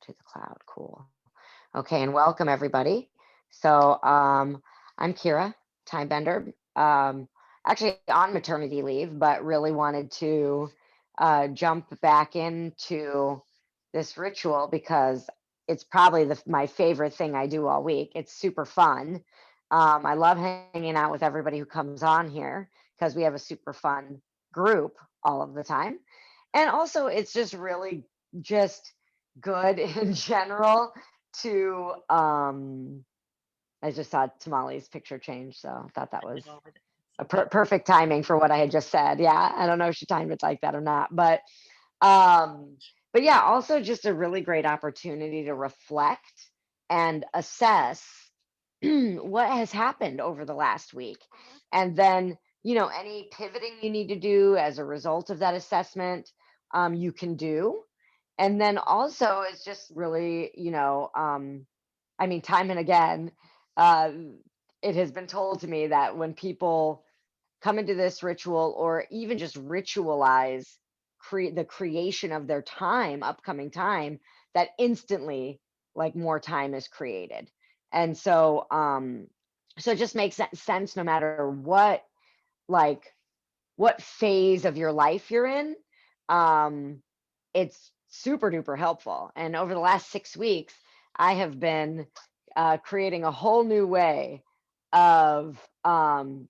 to the cloud. Cool. Okay, and welcome everybody. So I'm Kira, time bender. Actually on maternity leave, but really wanted to jump back into this ritual because it's probably my favorite thing I do all week. It's super fun. I love hanging out with everybody who comes on here because we have a super fun group all of the time. And also, it's just really just good in general to I just saw Tamale's picture change, so I thought that was a perfect timing for what I had just said. Yeah, I don't know if she timed it like that or not, um but yeah, also just a really great opportunity to reflect and assess what has happened over the last week. And then, any pivoting you need to do as a result of that assessment, you can do. And then also, it's just really, I mean, time and again, uh, it has been told to me that when people come into this ritual or even just ritualize the creation of their time, upcoming time, that instantly like more time is created. And so it just makes sense no matter like what phase of your life you're in. um it's super duper helpful. And over the last 6 weeks, I have been creating a whole new way of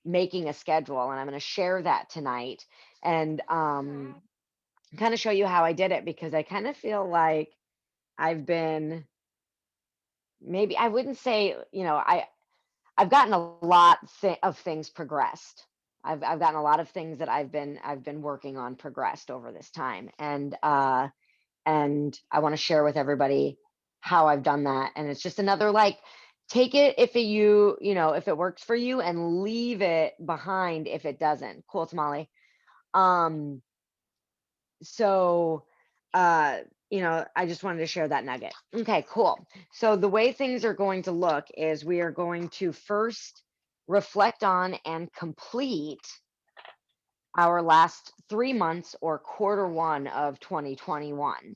making a schedule. And I'm going to share that tonight and kind of show you how I did it, because I kind of feel like I've been, maybe I wouldn't say, I've gotten a lot of things progressed. I've gotten a lot of things that I've been working on progressed over this time. And I want to share with everybody how I've done that. And it's just another, like, take it if if it works for you, and leave it behind if it doesn't. Cool, Tamale. Um, so uh, I just wanted to share that nugget. Okay, cool. So the way things are going to look is we are going to first reflect on and complete our last 3 months or quarter one of 2021.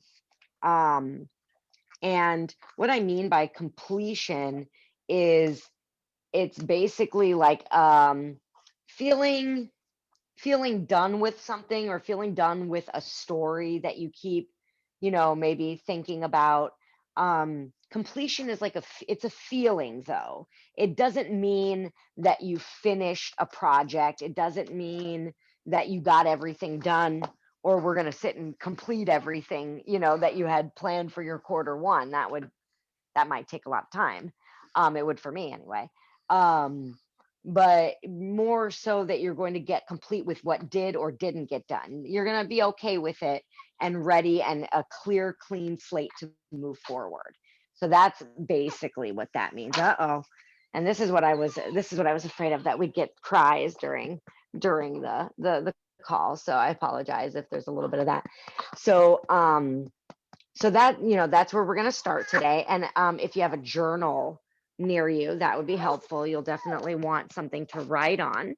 Um, And what I mean by completion is it's basically like feeling feeling done with something, or feeling done with a story that you keep, maybe thinking about. Completion is like it's a feeling, though. It doesn't mean that you finished a project. It doesn't mean that you got everything done, or we're going to sit and complete everything, that you had planned for your quarter one. That might take a lot of time. It would for me anyway. Um, but more so that you're going to get complete with what did or didn't get done. You're going to be okay with it and ready, and a clear, clean slate to move forward. So that's basically what that means. Uh-oh. And this is what I was afraid of, that we'd get cries during the call. So I apologize if there's a little bit of that. So that's where we're going to start today. And if you have a journal near you, that would be helpful. You'll definitely want something to write on.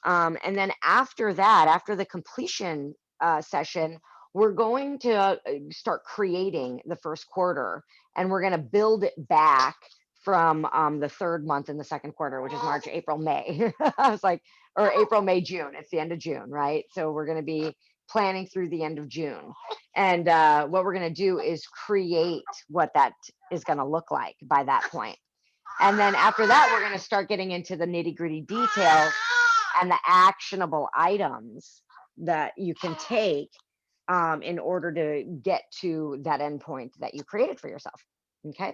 And then after that, after the completion session, we're going to start creating the first quarter, and we're going to build it back from the third month in the second quarter, which is March, April, May. I was like, or April, May, June. It's the end of June, right? So we're going to be planning through the end of June. And what we're going to do is create what that is going to look like by that point. And then after that, we're going to start getting into the nitty gritty details and the actionable items that you can take in order to get to that endpoint that you created for yourself. Okay.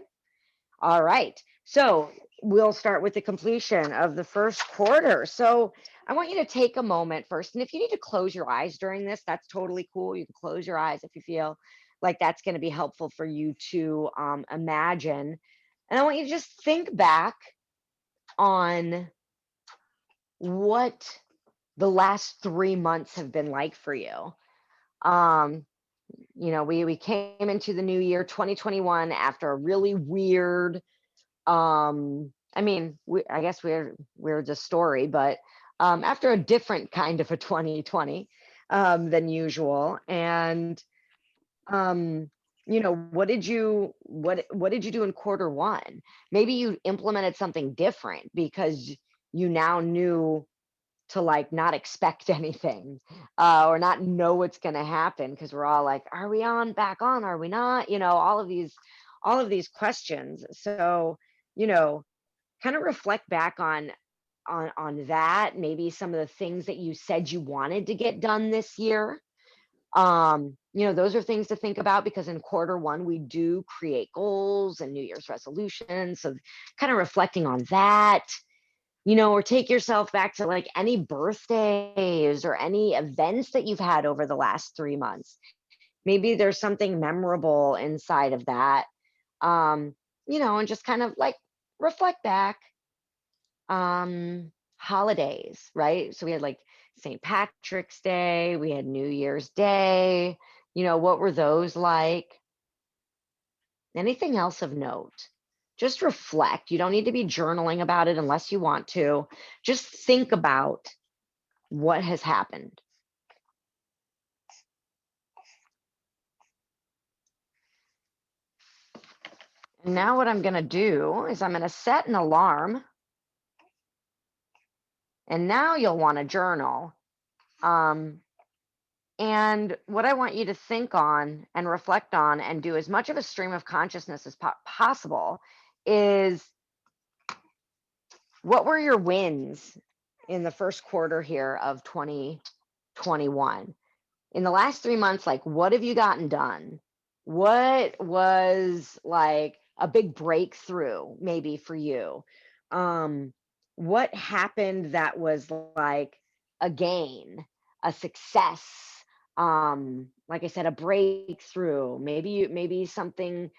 All right. So we'll start with the completion of the first quarter. So I want you to take a moment first. And if you need to close your eyes during this, that's totally cool. You can close your eyes if you feel like that's going to be helpful for you to imagine. And I want you to just think back on what the last 3 months have been like for you. Um, we came into the new year 2021 after a really weird, I mean, I guess we're the story, but after a different kind of a 2020 than usual. And what did you do in quarter one? Maybe you implemented something different because you now knew to like not expect anything, or not know what's going to happen, because we're all like, are we on back on, are we not, all of these questions. So, you know kind of reflect back on that, maybe some of the things that you said you wanted to get done this year. Those are things to think about, because in quarter one we do create goals and new year's resolutions, so kind of reflecting on that. Or take yourself back to like any birthdays or any events that you've had over the last 3 months. Maybe there's something memorable inside of that. um and just kind of like reflect back. Holidays, right? So we had like St. Patrick's Day, we had New Year's Day. What were those like? Anything else of note? Just reflect. You don't need to be journaling about it unless you want to. Just think about what has happened. And now what I'm going to do is I'm going to set an alarm. And now you'll want to journal. And what I want you to think on and reflect on and do as much of a stream of consciousness as possible is, what were your wins in the first quarter here of 2021? In the last 3 months, like, what have you gotten done? What was like a big breakthrough maybe for you? What happened that was like a gain, a success? Like I said, a breakthrough. Maybe something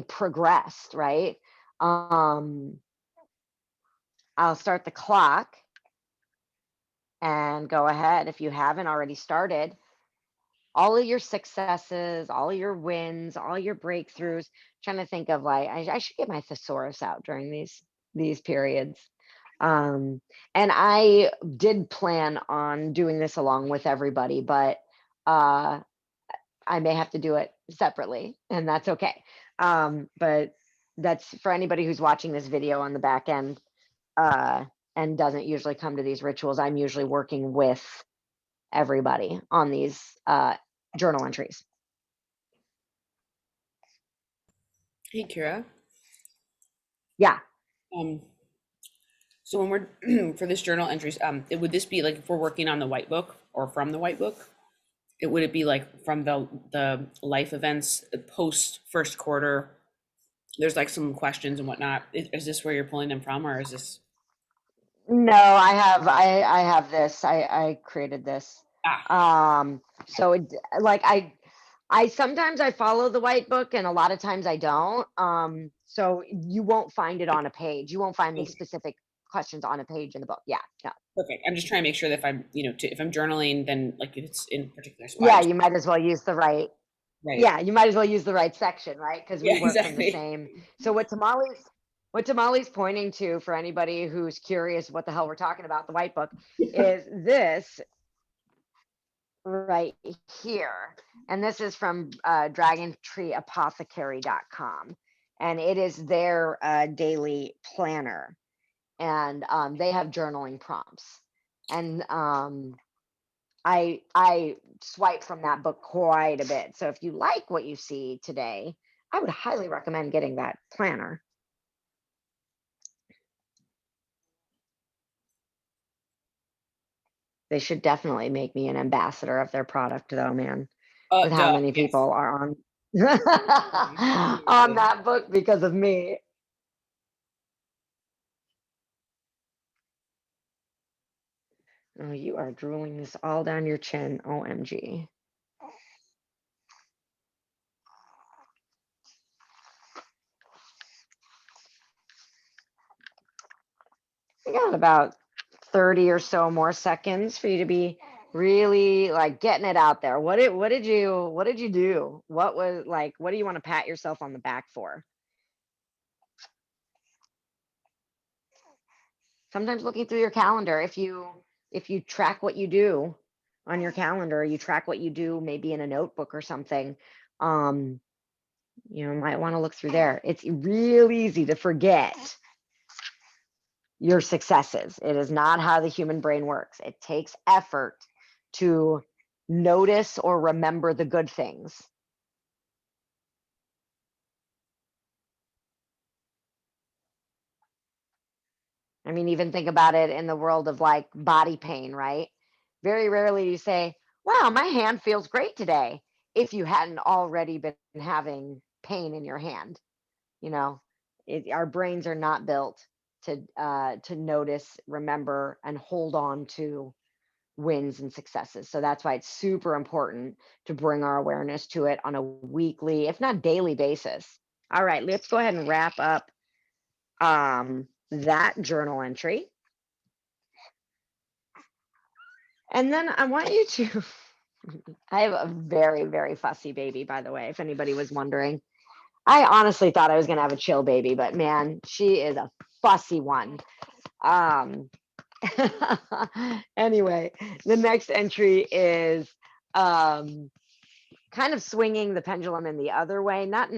progressed, right? I'll start the clock and go ahead if you haven't already started. All of your successes, all of your wins, all your breakthroughs. Trying to think of like, I should get my thesaurus out during these periods. And I did plan on doing this along with everybody, but I may have to do it separately, and that's okay. But that's for anybody who's watching this video on the back end, uh, and doesn't usually come to these rituals. I'm usually working with everybody on these journal entries. Hey, Kira. Yeah. Um, so when we're for this journal entries, would this be like if we're working on the white book or from the white book? Would it be like from the life events post first quarter? There's like some questions and whatnot. Is this where you're pulling them from, or is this? No, I have this. I created this. Ah, So like I sometimes I follow the white book, and a lot of times I don't. So you won't find it on a page. You won't find these okay, specific questions on a page in the book. Yeah, no. perfect. I'm just trying to make sure that if I'm, if I'm journaling, then like if it's in a particular spot. Yeah, you might as well use the right. Right. Yeah, you might as well use the right section, right? Because we Yeah, work from the exactly. same. So what Tamale's pointing to, for anybody who's curious what the hell we're talking about, the white book, is this right here. And this is from dragontreeapothecary.com. And it is their daily planner. And they have journaling prompts. And I swipe from that book quite a bit. So if you like what you see today, I would highly recommend getting that planner. They should definitely make me an ambassador of their product, though, man, with how Duh. many Yes. people are on on Seriously. that book because of me. Oh, you are drooling this all down your chin. OMG. We got about 30 or so more seconds for you to be really like getting it out there. What did you do? What do you want to pat yourself on the back for? Sometimes looking through your calendar, if you track what you do on your calendar, you track what you do maybe in a notebook or something. Um, You might want to look through there. It's real easy to forget your successes. It is not how the human brain works. It takes effort to notice or remember the good things. I mean, even think about it in the world of like body pain, right? Very rarely do you say, wow, my hand feels great today, if you hadn't already been having pain in your hand. You know, our brains are not built to notice, remember, and hold on to wins and successes. So that's why it's super important to bring our awareness to it on a weekly, if not daily basis. All right, let's go ahead and wrap up that journal entry. And then I want you to, I have a very, very fussy baby, by the way, if anybody was wondering. I honestly thought I was going to have a chill baby, but man, she is a fussy one. Um, anyway, the next entry is um, kind of swinging the pendulum in the other way, not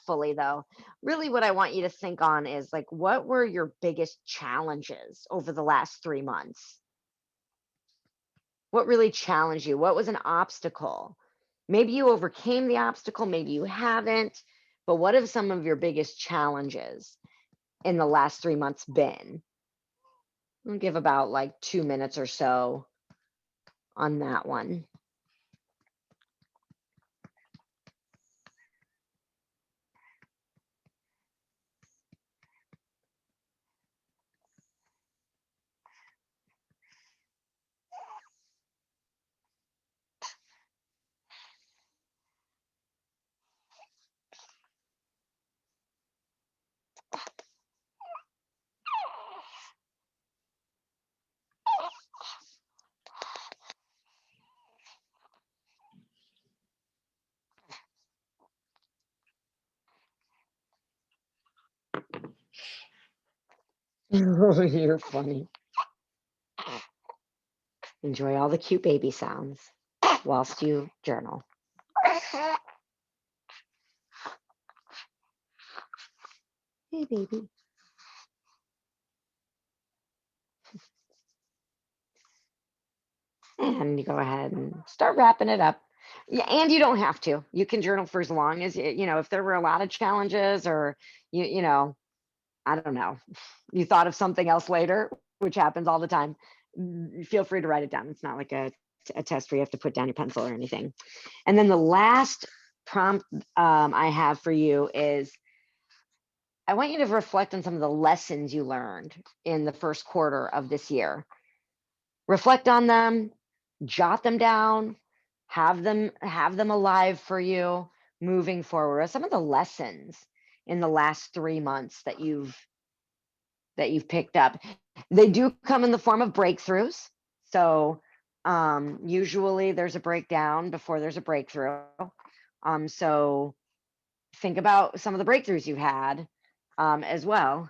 fully though. Really, what I want you to think on is like, what were your biggest challenges over the last 3 months? What really challenged you? What was an obstacle? Maybe you overcame the obstacle, maybe you haven't, but what have some of your biggest challenges in the last 3 months been? I'll give about like 2 minutes or so on that one. You're funny. Enjoy all the cute baby sounds whilst you journal. Hey, baby. And you go ahead and start wrapping it up. Yeah, and you don't have to. You can journal for as long as if there were a lot of challenges or I don't know, you thought of something else later, which happens all the time. Feel free to write it down. It's not like a test where you have to put down your pencil or anything. And then the last prompt I have for you is I want you to reflect on some of the lessons you learned in the first quarter of this year. Reflect on them, jot them down, have them alive for you moving forward. Some of the lessons in the last 3 months that you've picked up. They do come in the form of breakthroughs. So usually there's a breakdown before there's a breakthrough. So think about some of the breakthroughs you had as well.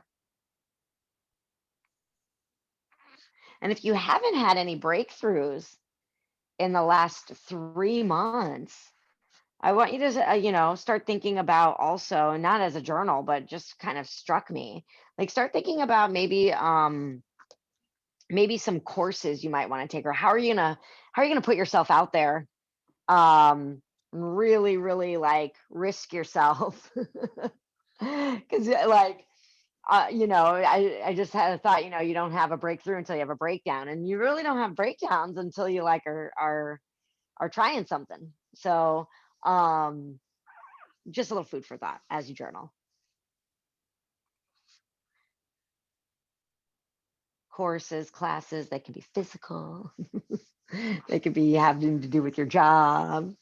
And if you haven't had any breakthroughs in the last 3 months, I want you to, start thinking about also, not as a journal, but just kind of struck me. Like start thinking about maybe some courses you might want to take, or how are you gonna put yourself out there, really, really like risk yourself. Because like I just had a thought, you don't have a breakthrough until you have a breakdown, and you really don't have breakdowns until you like are trying something. So um just a little food for thought as you journal. Courses, classes, they can be physical. They could be having to do with your job.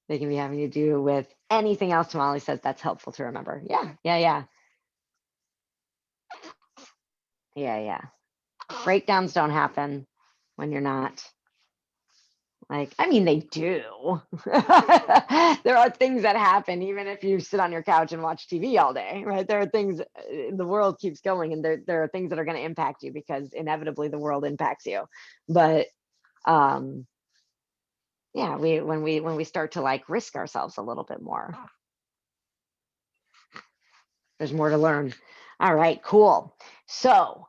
They can be having to do with anything else Tamale says that's helpful to remember. Yeah, yeah, yeah. Yeah, yeah. Breakdowns don't happen when you're not like, I mean, they do. There are things that happen even if you sit on your couch and watch TV all day, right? There are things, the world keeps going, and there are things that are going to impact you because inevitably the world impacts you. But um yeah, when we start to like risk ourselves a little bit more. There's more to learn. All right, cool. So,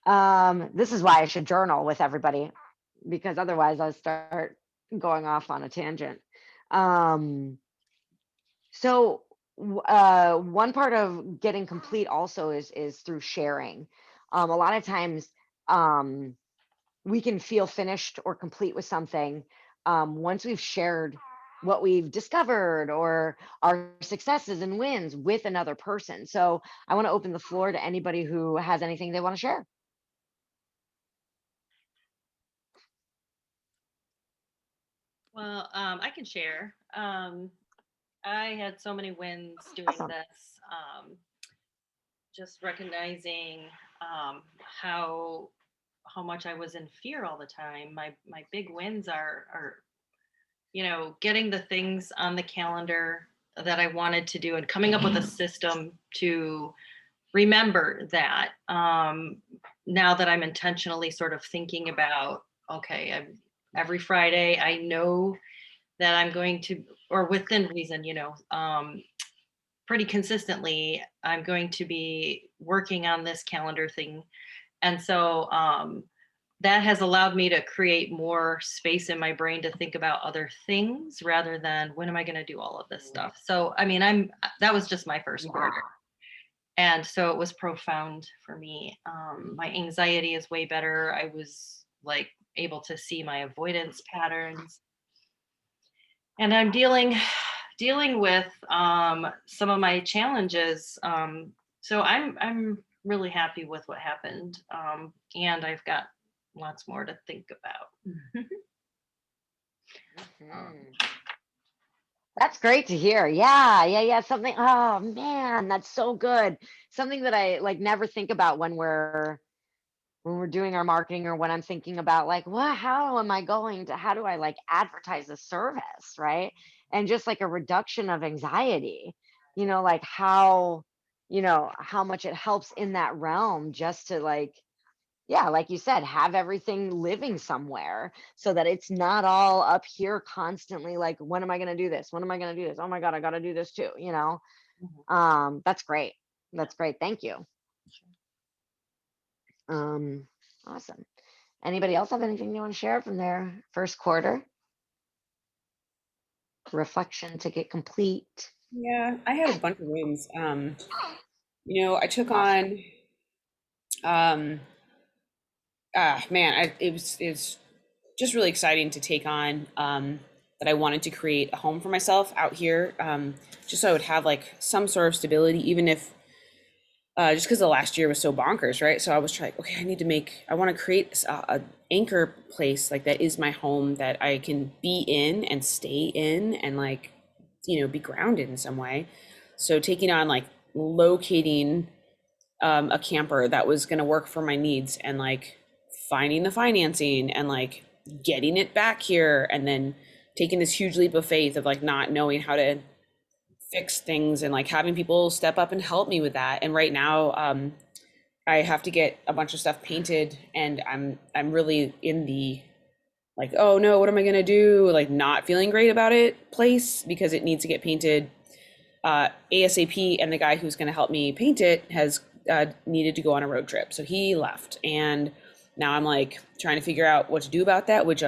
this is why I should journal with everybody, because otherwise I'll start going off on a tangent. Um, so one part of getting complete also is through sharing. A lot of times, um, we can feel finished or complete with something once we've shared what we've discovered or our successes and wins with another person. So I want to open the floor to anybody who has anything they want to share. Well, I can share. I had so many wins doing Awesome. this. Just recognizing how much I was in fear all the time. My big wins are getting the things on the calendar that I wanted to do and coming up with a system to remember that. Now that I'm intentionally sort of thinking about, okay, every Friday I know that I'm going to, or within reason, pretty consistently, I'm going to be working on this calendar thing. And so that has allowed me to create more space in my brain to think about other things rather than when am I going to do all of this stuff. So, I mean, that was just my first Yeah. quarter. And so it was profound for me. My anxiety is way better. I was like able to see my avoidance patterns, and I'm dealing with some of my challenges. So I'm really happy with what happened, and I've got lots more to think about. um, Mhm. That's great to hear. Yeah, yeah, yeah. Something. Oh man, that's so good. Something that I like never think about when we're doing our marketing, or when I'm thinking about like, what, how am I going to, how do I like advertise the service, right? And just like a reduction of anxiety, like how much it helps in that realm, just to like, yeah, like you said, have everything living somewhere so that it's not all up here constantly like, when am I going to do this? When am I going to do this? Oh my God, I got to do this too. mhm, That's great. yeah, That's great. Thank you. sure. Um, awesome. Anybody else have anything they want to share from their first quarter reflection to get complete? Yeah, I had a bunch of wins. I took Awesome. on um man, it's just really exciting to take on that I wanted to create a home for myself out here, just so I would have like some sort of stability, even if just because the last year was so bonkers, right? So I was trying, okay, I want to create a anchor place like that is my home that I can be in and stay in and like, be grounded in some way. So taking on like locating a camper that was going to work for my needs and like finding the financing and like getting it back here and then taking this huge leap of faith of like not knowing how to fix things and like having people step up and help me with that. And right now, I have to get a bunch of stuff painted, and I'm really in the like, oh no, what am I gonna do? Like not feeling great about it place because it needs to get painted ASAP. And the guy who's gonna help me paint it has needed to go on a road trip, so he left, and now I'm like trying to figure out what to do about that. Which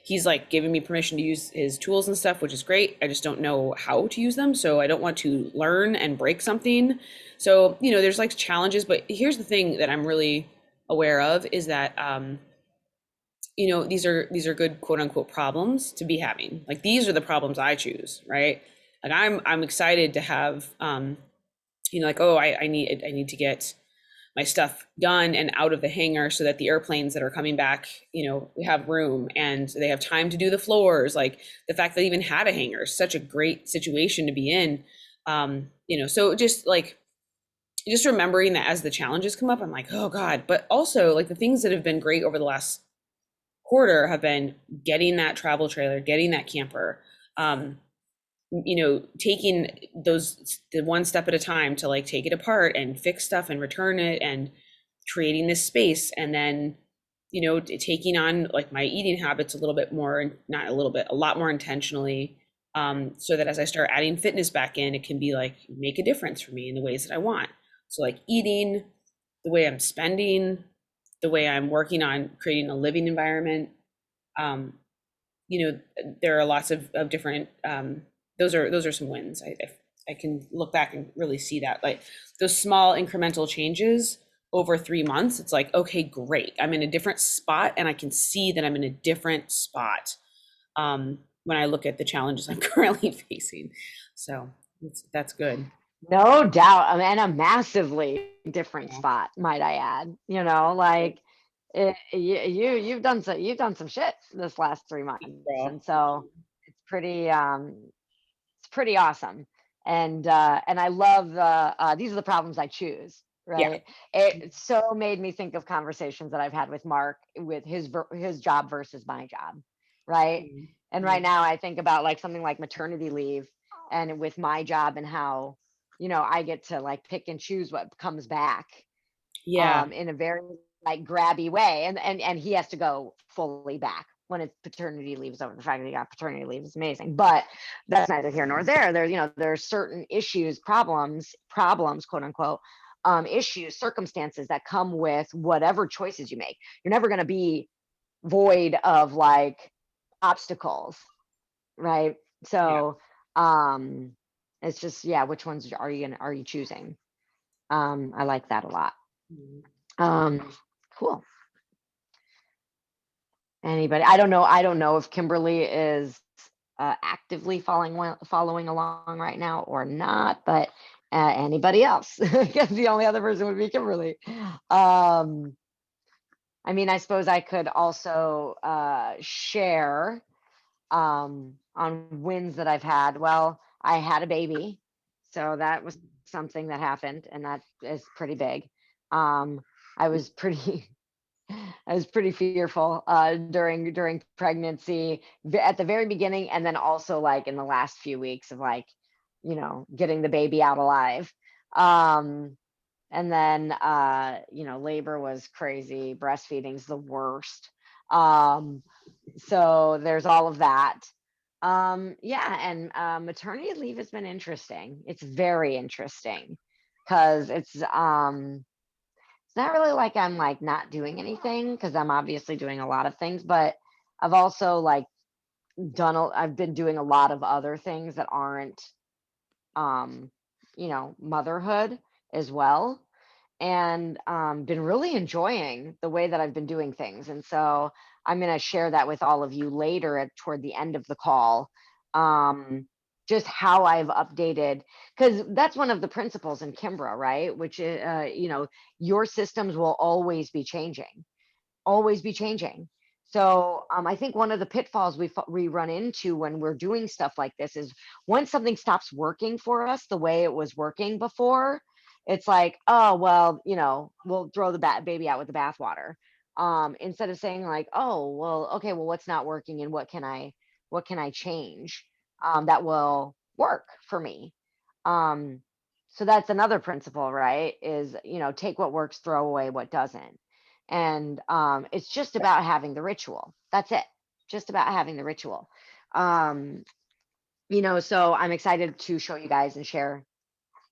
he's like giving me permission to use his tools and stuff, which is great. I just don't know how to use them. So I don't want to learn and break something. So, there's like challenges, but here's the thing that I'm really aware of is that, these are good quote unquote problems to be having. Like these are the problems I choose, right? Like I'm excited to have, like, oh, I need to get my stuff done and out of the hangar so that the airplanes that are coming back, we have room and they have time to do the floors. Like the fact that I even had a hangar is such a great situation to be in. So just remembering that as the challenges come up, I'm like, oh God. But also like the things that have been great over the last quarter have been getting that travel trailer, getting that camper, um, taking the one step at a time to like take it apart and fix stuff and return it and creating this space. And then taking on like my eating habits a little bit more, not a little bit, a lot more intentionally, so that as I start adding fitness back in, it can be like make a difference for me in the ways that I want. So like eating, the way I'm spending, the way I'm working on creating a living environment. Um, there are lots of different. Those are some wins. I can look back and really see that, like those small incremental changes over 3 months. It's like, okay, great. I'm in a different spot, and I can see that I'm in a different spot when I look at the challenges I'm currently facing. So that's good. No doubt. And a massively different Yeah. spot, might I add. Like you've done some shit this last 3 months. Yeah. And so it's pretty awesome. And I love these are the problems I choose, Yeah. right? It so made me think of conversations that I've had with Mark with his job versus my job, right? And right now I think about like something like maternity leave and with my job and how, I get to like pick and choose what comes back Yeah. in a very like grabby way, and he has to go fully back when it's paternity leave is over. The fact that he got paternity leave is amazing, but that's neither here nor there. There's certain issues, problems, quote unquote, issues, circumstances that come with whatever choices you make. You're never going to be void of like obstacles, right? Yeah. So it's just, yeah, which ones are you choosing? I like that a lot. Mhm. um cool. Anybody? I don't know if Kimberly is actively following along right now or not, but anybody else? Because the only other person would be Kimberly. Um, I mean, I suppose I could also share on wins that I've had. Well, I had a baby, so that was something that happened, and that is pretty big. Um, I was pretty I was pretty fearful during pregnancy at the very beginning, and then also like in the last few weeks of like, getting the baby out alive. Um, and then labor was crazy. Breastfeeding's the worst. So there's all of that. Yeah, and maternity leave has been interesting. It's very interesting because it's not really like I'm like not doing anything because I'm obviously doing a lot of things, but I've also like I've been doing a lot of other things that aren't um, motherhood as well, and been really enjoying the way that I've been doing things. And so I'm going to share that with all of you later toward the end of the call. Um, just how I've updated, because that's one of the principles in Kimbra, right? Which is, your systems will always be changing. So I think one of the pitfalls we run into when we're doing stuff like this is once something stops working for us the way it was working before, it's like, oh well, we'll throw the baby out with the bathwater. Instead of saying like, oh well, okay, well what's not working and what can I change that will work for me. Um, so that's another principle, right? Is take what works, throw away what doesn't. And it's just about having the ritual. That's it. Just about having the ritual. Um, so I'm excited to show you guys and share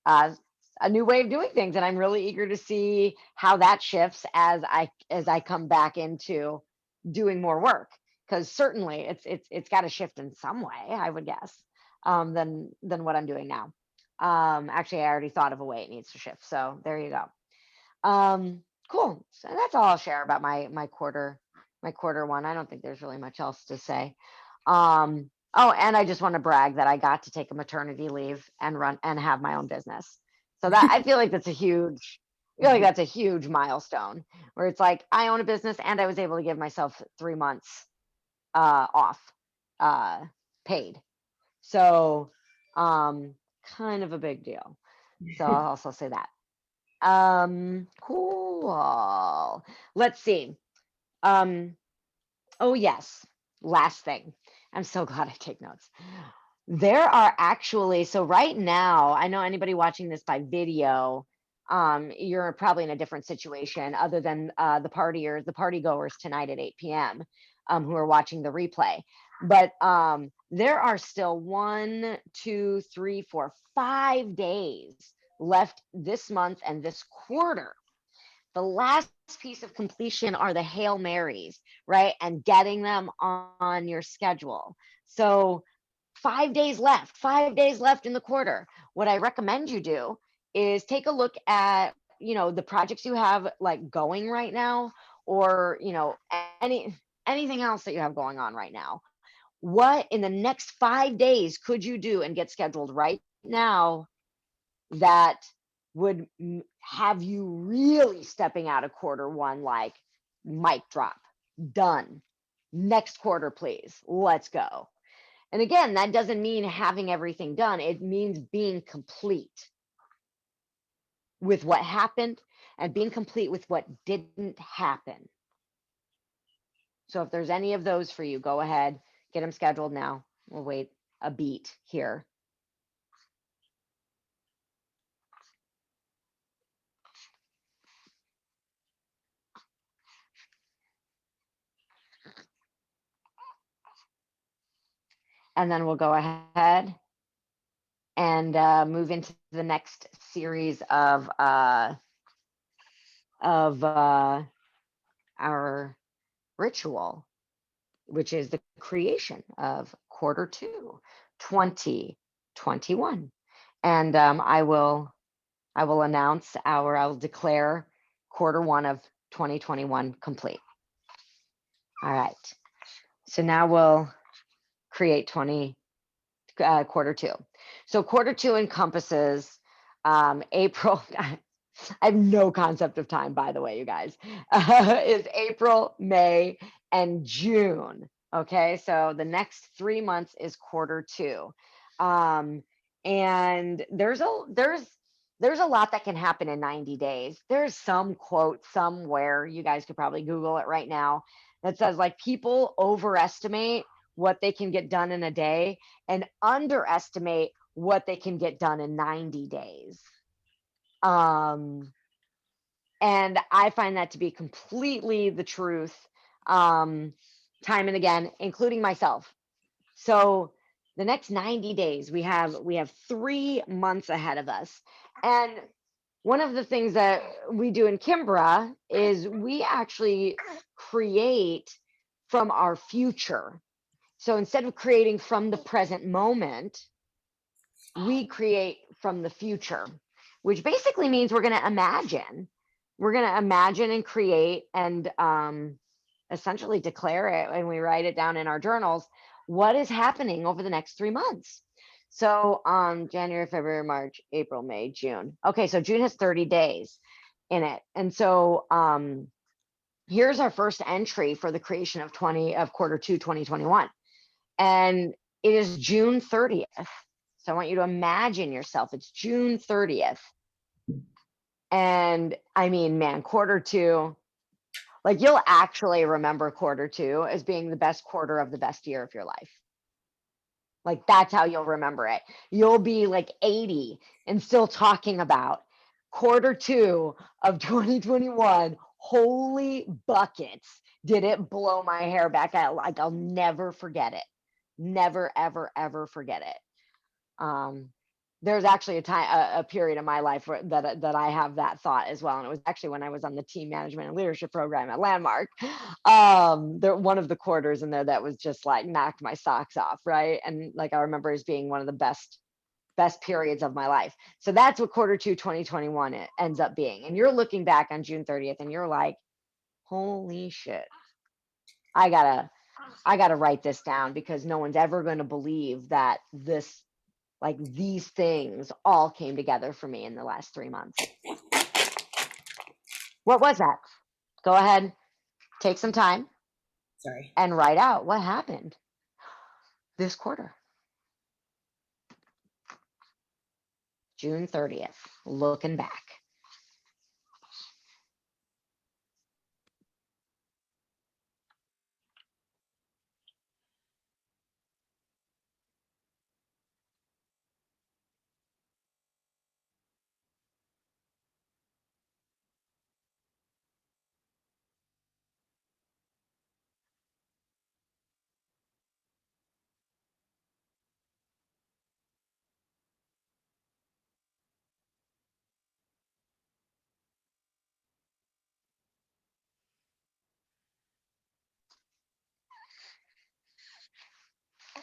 uh, a new way of doing things, and I'm really eager to see how that shifts as I come back into doing more work. Because certainly it's got to shift in some way, I would guess, than what I'm doing now. Actually, I already thought of a way it needs to shift. So there you go. Cool. So that's all I'll share about my quarter one. I don't think there's really much else to say. Oh, and I just want to brag that I got to take a maternity leave and run and have my own business. So that I feel like that's a huge milestone where it's like I own a business and I was able to give myself 3 months off, uh, paid. So kind of a big deal. So I'll also say that. Cool. Let's see. Um, oh yes, last thing. I'm so glad I take notes. There are actually, so right now, I know anybody watching this by video, you're probably in a different situation other than the party goers tonight at 8 p.m. Who are watching the replay. But there are still 1, 2, 3, 4, 5 days left this month and this quarter. The last piece of completion are the Hail Marys, right? And getting them on your schedule. So 5 days left, 5 days left in the quarter. What I recommend you do is take a look at, the projects you have like going right now, or, anything else that you have going on right now. What in the next 5 days could you do and get scheduled right now that would have you really stepping out of quarter one, like mic drop, done. Next quarter, please. Let's go. And again, that doesn't mean having everything done. It means being complete with what happened and being complete with what didn't happen. So if there's any of those for you, go ahead, get them scheduled now. We'll wait a beat here. And then we'll go ahead and move into the next series of our ritual, which is the creation of quarter two, 2021. And I'll declare quarter one of 2021 complete. All right. So now we'll create quarter two. So quarter two encompasses April. I have no concept of time, by the way, you guys. Is April, May, and June. Okay, so the next 3 months is quarter two. And there's a lot that can happen in 90 days. There's some quote somewhere, you guys could probably Google it right now, that says like people overestimate what they can get done in a day and underestimate what they can get done in 90 days. And I find that to be completely the truth, time and again, including myself. So the next 90 days, we have 3 months ahead of us. And one of the things that we do in Kimbra is we actually create from our future. So instead of creating from the present moment, we create from the future, which basically means we're going to imagine. We're going to imagine and create and essentially declare it, and we write it down in our journals, what is happening over the next 3 months. So January, February, March, April, May, June. Okay, so June has 30 days in it. And so here's our first entry for the creation of quarter two, 2021. And it is June 30th. So I want you to imagine yourself, it's June 30th. And I mean, man, quarter two, like you'll actually remember quarter two as being the best quarter of the best year of your life. Like that's how you'll remember it. You'll be like 80 and still talking about quarter two of 2021. Holy buckets. Did it blow my hair back out? Like I'll never forget it. Never, ever, ever forget it. There's actually a period in my life that I have that thought as well. And it was actually when I was on the team management and leadership program at Landmark. One of the quarters in there that was just like knocked my socks off, right? And like I remember as being one of the best periods of my life. So that's what quarter two 2021 it ends up being. And you're looking back on June 30th and you're like, holy shit. I gotta write this down because no one's ever going to believe that these things all came together for me in the last 3 months. What was that? Go ahead, take some time. Sorry. And write out what happened this quarter. June 30th, looking back.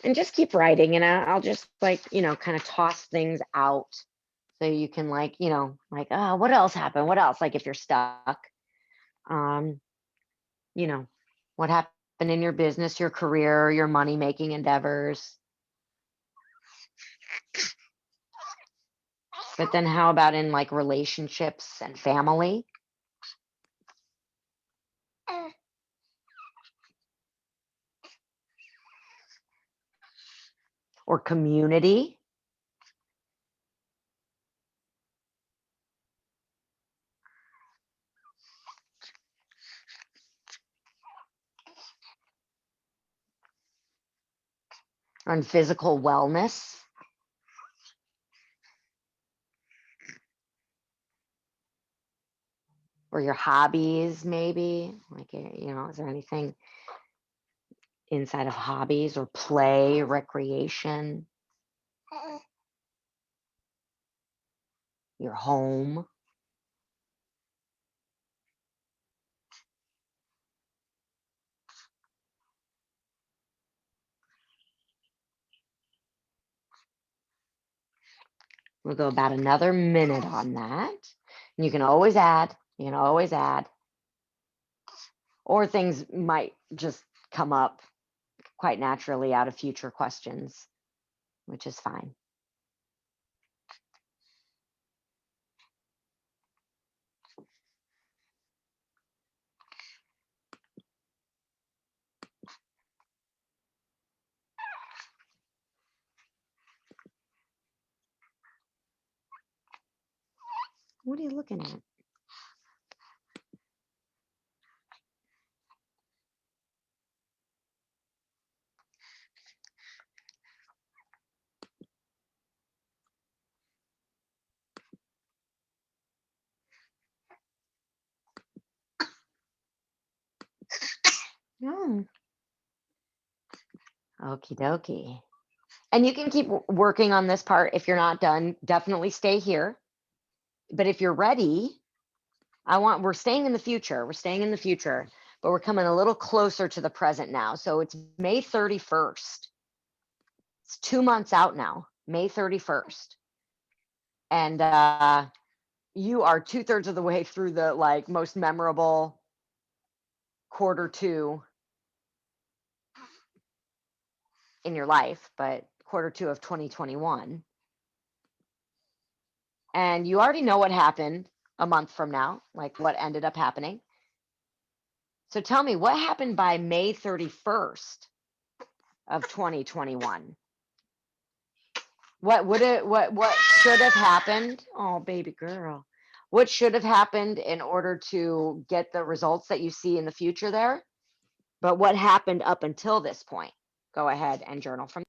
And just keep writing, and I'll just like, kind of toss things out so you can like, like, oh, what else happened? What else? Like if you're stuck, um, you know, what happened in your business, your career, your money making endeavors. But then how about in like relationships and family? Or community? Or in physical wellness? Or your hobbies, maybe? Like, is there anything inside of hobbies or play, recreation, your home? We'll go about another minute on that. And you can always add, or things might just come up quite naturally out of future questions, which is fine. What are you looking at? Oh, okie dokie. And you can keep working on this part. If you're not done, definitely stay here. But if you're ready, we're staying in the future. We're staying in the future, but we're coming a little closer to the present now. So it's May 31st. It's 2 months out now, May 31st. And you are 2/3 of the way through the like most memorable Q2 in your life, but Q2 of 2021. And you already know what happened a month from now, like what ended up happening. So tell me, what happened by May 31st of 2021? What should have happened? Oh, baby girl. What should have happened in order to get the results that you see in the future there? But what happened up until this point? Go ahead and journal from.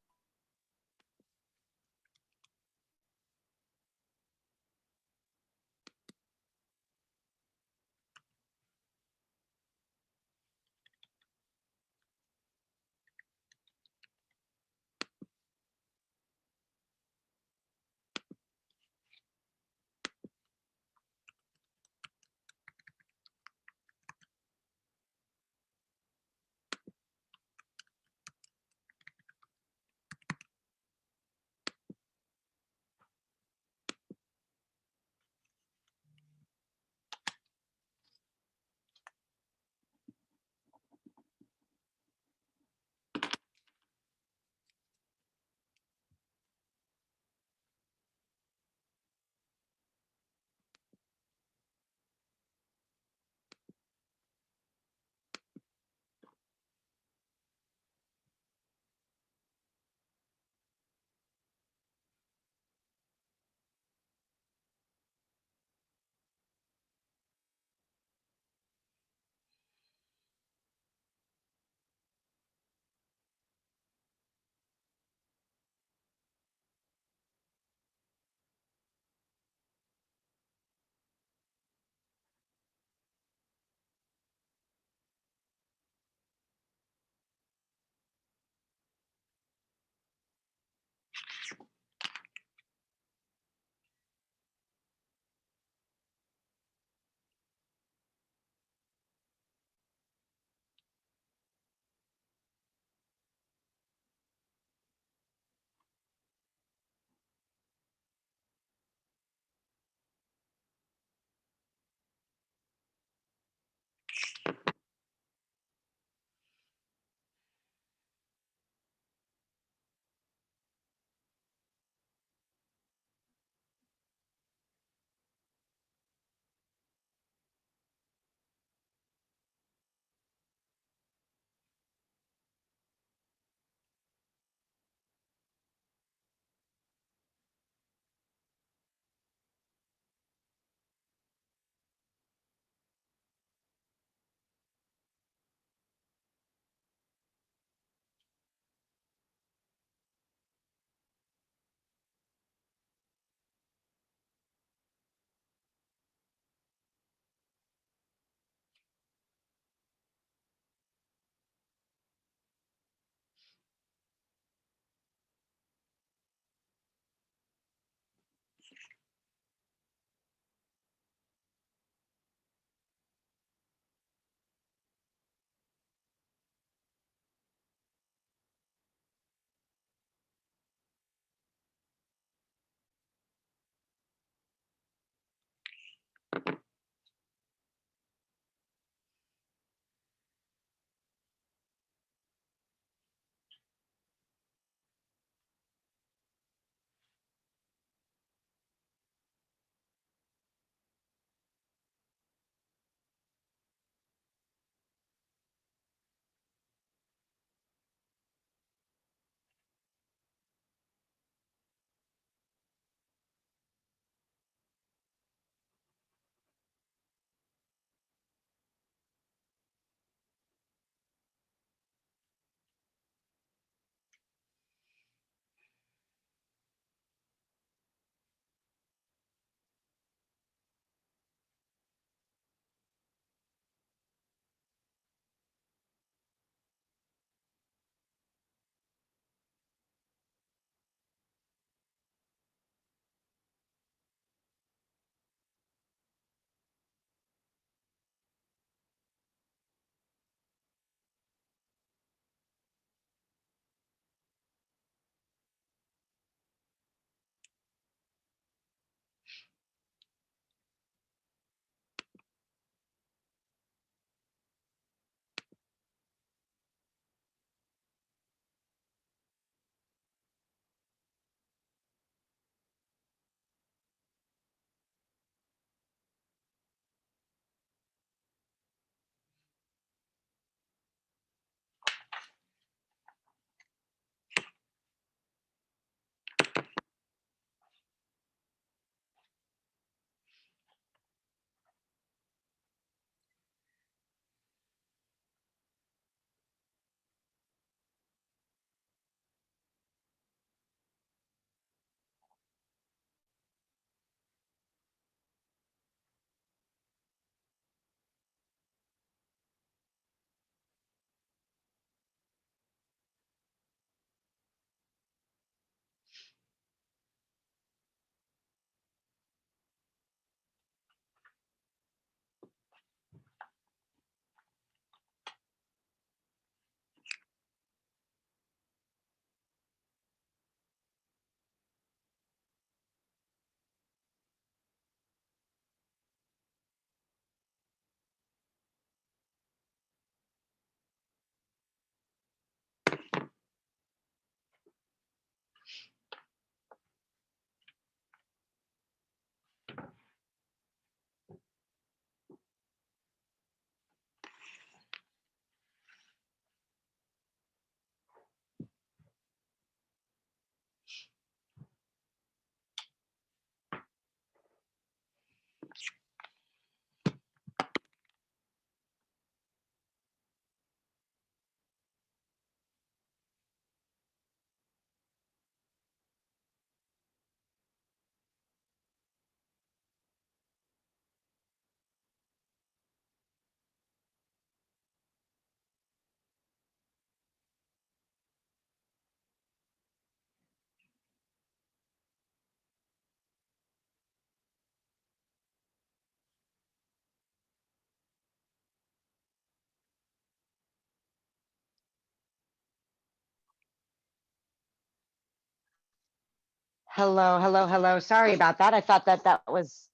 Hello, hello, hello. Sorry about that. I thought that that was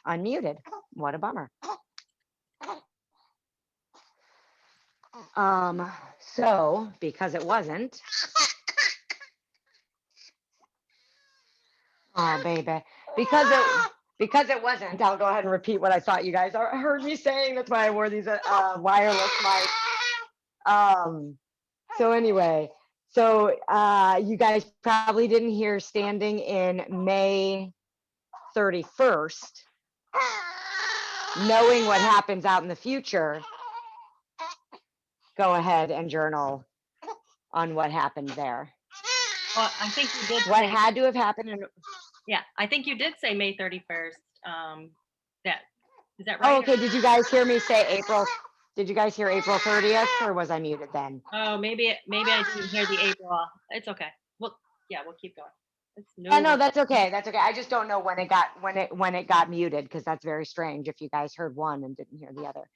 unmuted. What a bummer. So because it wasn't, oh baby, because it wasn't, I'll go ahead and repeat what I thought you guys heard me saying. That's why I wore these wireless mics. So anyway, you guys probably didn't hear standing in May 31st, knowing what happens out in the future. Go ahead and journal on what happened there. Well, I think you did. What had to have happened in, Yeah, I think you did say May 31st. That is that oh, right? okay. Did you guys hear me say April? Did you guys hear April 30th, or was I muted then? Oh, maybe I didn't hear the April. It's okay. Well, yeah, we'll keep going. It's Yeah, no, no. that's okay. That's okay. I just don't know when it got muted, because that's very strange if you guys heard one and didn't hear the other.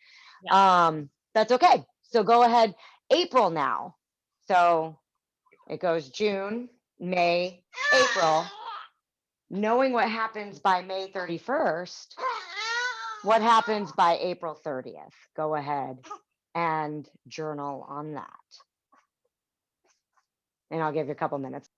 Yeah. That's okay. So go ahead. April now. So it goes June, May, April. Knowing what happens by May 31st, what happens by April 30th? Go ahead and journal on that. And I'll give you a couple minutes.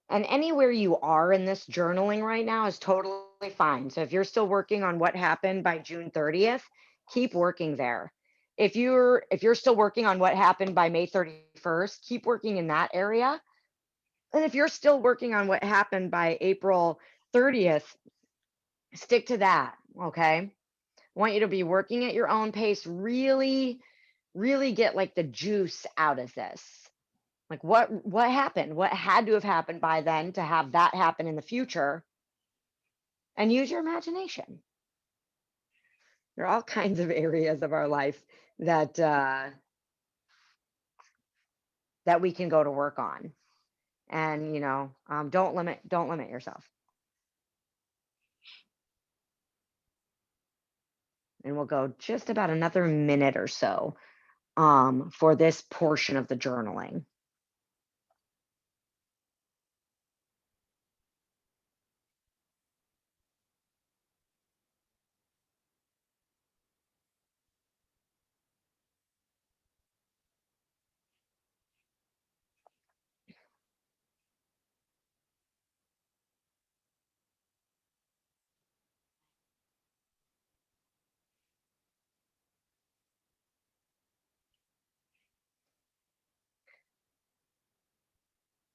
And anywhere you are in this journaling right now is totally fine. So if you're still working on what happened by June 30th, keep working there. If you're still working on what happened by May 31st, keep working in that area. And if you're still working on what happened by April 30th, stick to that, okay? I want you to be working at your own pace, really, really get like the juice out of this. Like what happened? What had to have happened by then to have that happen in the future? And use your imagination. There are all kinds of areas of our life that that we can go to work on. And don't limit yourself. And we'll go just about another minute or so for this portion of the journaling.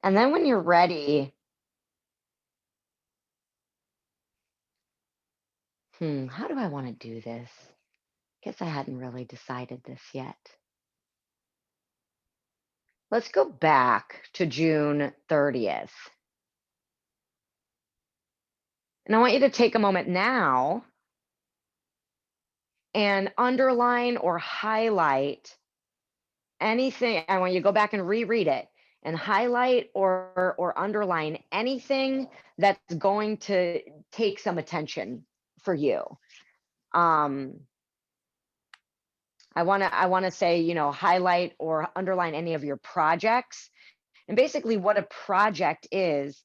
And then when you're ready, how do I want to do this? Guess I hadn't really decided this yet. Let's go back to June 30th. And I want you to take a moment now and underline or highlight anything. I want you to go back and reread it. and highlight or underline anything that's going to take some attention for you. Um, I want to say, highlight or underline any of your projects. And basically what a project is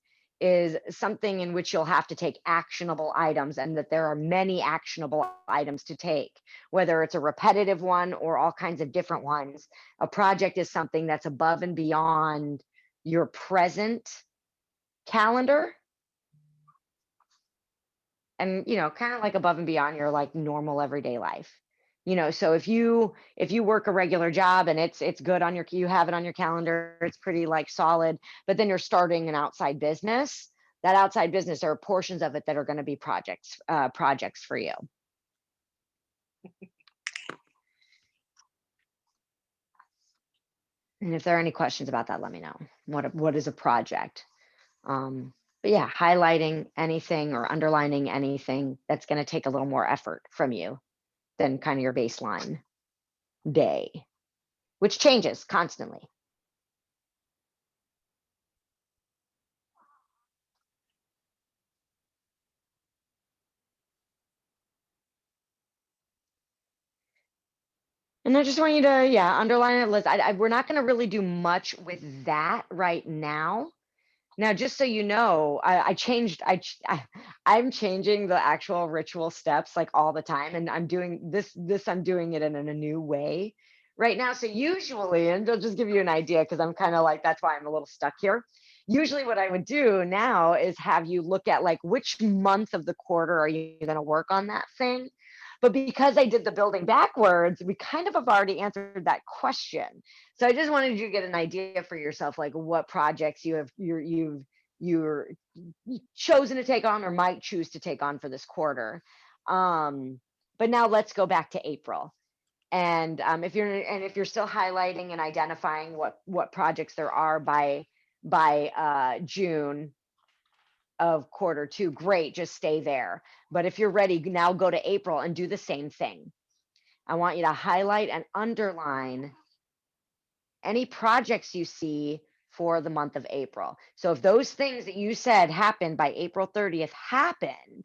something in which you'll have to take actionable items, and that there are many actionable items to take, whether it's a repetitive one or all kinds of different ones. A project is something that's above and beyond your present calendar, and kind of like above and beyond your like normal everyday life. So if you work a regular job and it's good on your, you have it on your calendar, it's pretty like solid, but then you're starting an outside business. That outside business, there are portions of it that are going to be projects for you. And if there are any questions about that, let me know. What is a project? But yeah, highlighting anything or underlining anything that's going to take a little more effort from you than kind of your baseline day, which changes constantly. And I just want you to, yeah, underline it, Liz. We're not going to really do much with that right now. Now, just so you know, I changed, I'm changing the actual ritual steps like all the time. And I'm doing I'm doing it in a new way right now. So usually, and I'll just give you an idea, because I'm kind of like, that's why I'm a little stuck here. Usually what I would do now is have you look at like, which month of the quarter are you going to work on that thing? But because I did the building backwards, we kind of have already answered that question. So I just wanted you to get an idea for yourself, like what projects you're chosen to take on or might choose to take on for this quarter. But now let's go back to April. And if you're still highlighting and identifying what projects there are by June of quarter two, great, just stay there. But if you're ready, now go to April and do the same thing. I want you to highlight and underline any projects you see for the month of April. So if those things that you said happened by April 30th happened,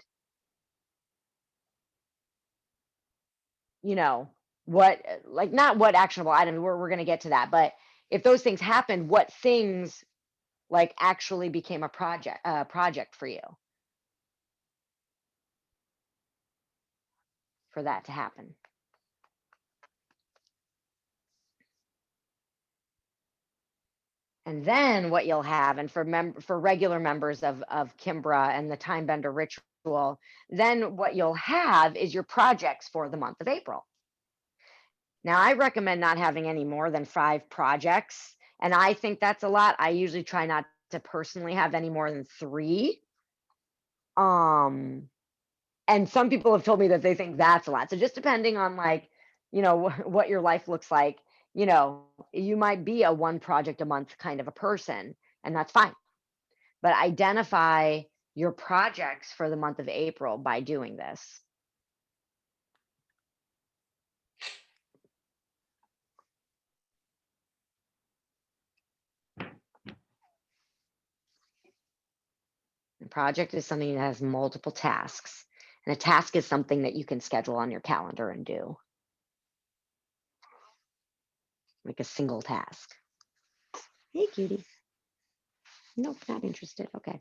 what, like, not what actionable items, we're going to get to that, but if those things happened, what things like actually became a project for you for that to happen. And then what you'll have, and for regular members of Kimbra and the Time Bender Ritual, then what you'll have is your projects for the month of April. Now, I recommend not having any more than 5 projects, and I think that's a lot. I usually try not to personally have any more than 3. Um, and some people have told me that they think that's a lot. So just depending on like, what your life looks like, you might be a 1 project a month kind of a person, and that's fine. But identify your projects for the month of April by doing this. A project is something that has multiple tasks, and a task is something that you can schedule on your calendar and do, like a single task. Hey, cutie. Nope, not interested. Okay.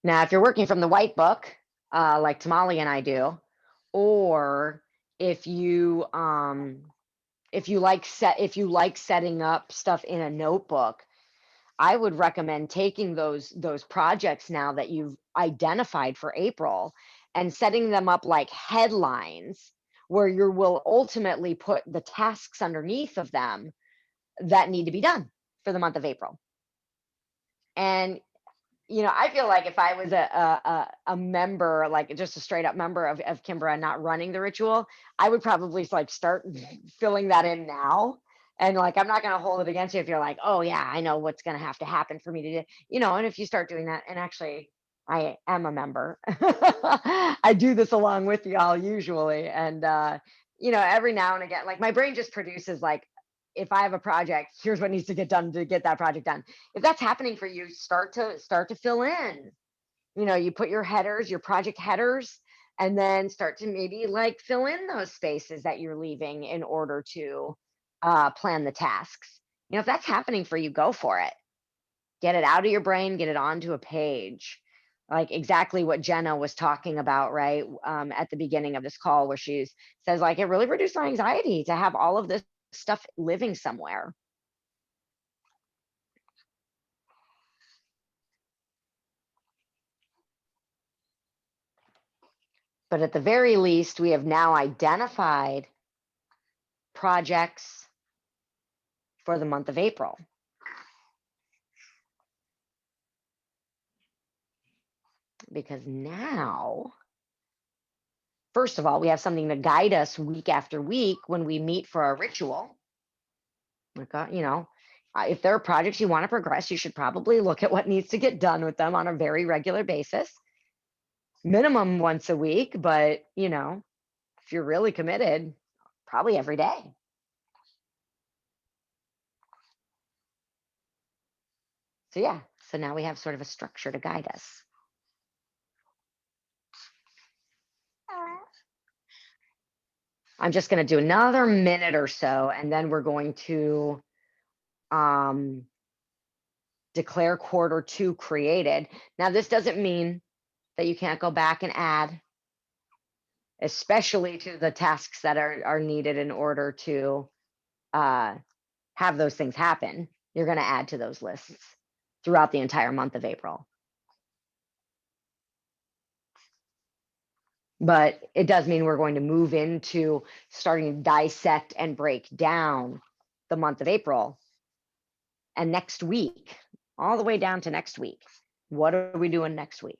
Now, if you're working from the white book, like Tamale and I do, or if you like setting up stuff in a notebook, I would recommend taking those projects now that you've identified for April and setting them up like headlines, where you will ultimately put the tasks underneath of them that need to be done for the month of April. And I feel like if I was a member, like just a straight up member of Kimbra and not running the ritual, I would probably like start filling that in now. And like, I'm not going to hold it against you if you're like, oh yeah, I know what's going to have to happen for me to do, and if you start doing that, and actually I am a member, I do this along with y'all usually. And, every now and again, like my brain just produces like, if I have a project, here's what needs to get done to get that project done. If that's happening for you, start to fill in. You put your headers, your project headers, and then start to maybe like fill in those spaces that you're leaving in order to plan the tasks. If that's happening for you, go for it. Get it out of your brain, get it onto a page. Like exactly what Jenna was talking about, right? At the beginning of this call, where she says, like, it really reduced my anxiety to have all of this stuff living somewhere. But at the very least, we have now identified projects for the month of April. Because now, first of all, we have something to guide us week after week when we meet for our ritual. If there are projects you want to progress, you should probably look at what needs to get done with them on a very regular basis, minimum once a week. But, if you're really committed, probably every day. So, yeah, so now we have sort of a structure to guide us. I'm just going to do another minute or so, and then we're going to declare quarter two created. Now, this doesn't mean that you can't go back and add, especially to the tasks that are needed in order to have those things happen. You're going to add to those lists throughout the entire month of April. But it does mean we're going to move into starting to dissect and break down the month of April. And next week, all the way down to next week, what are we doing next week?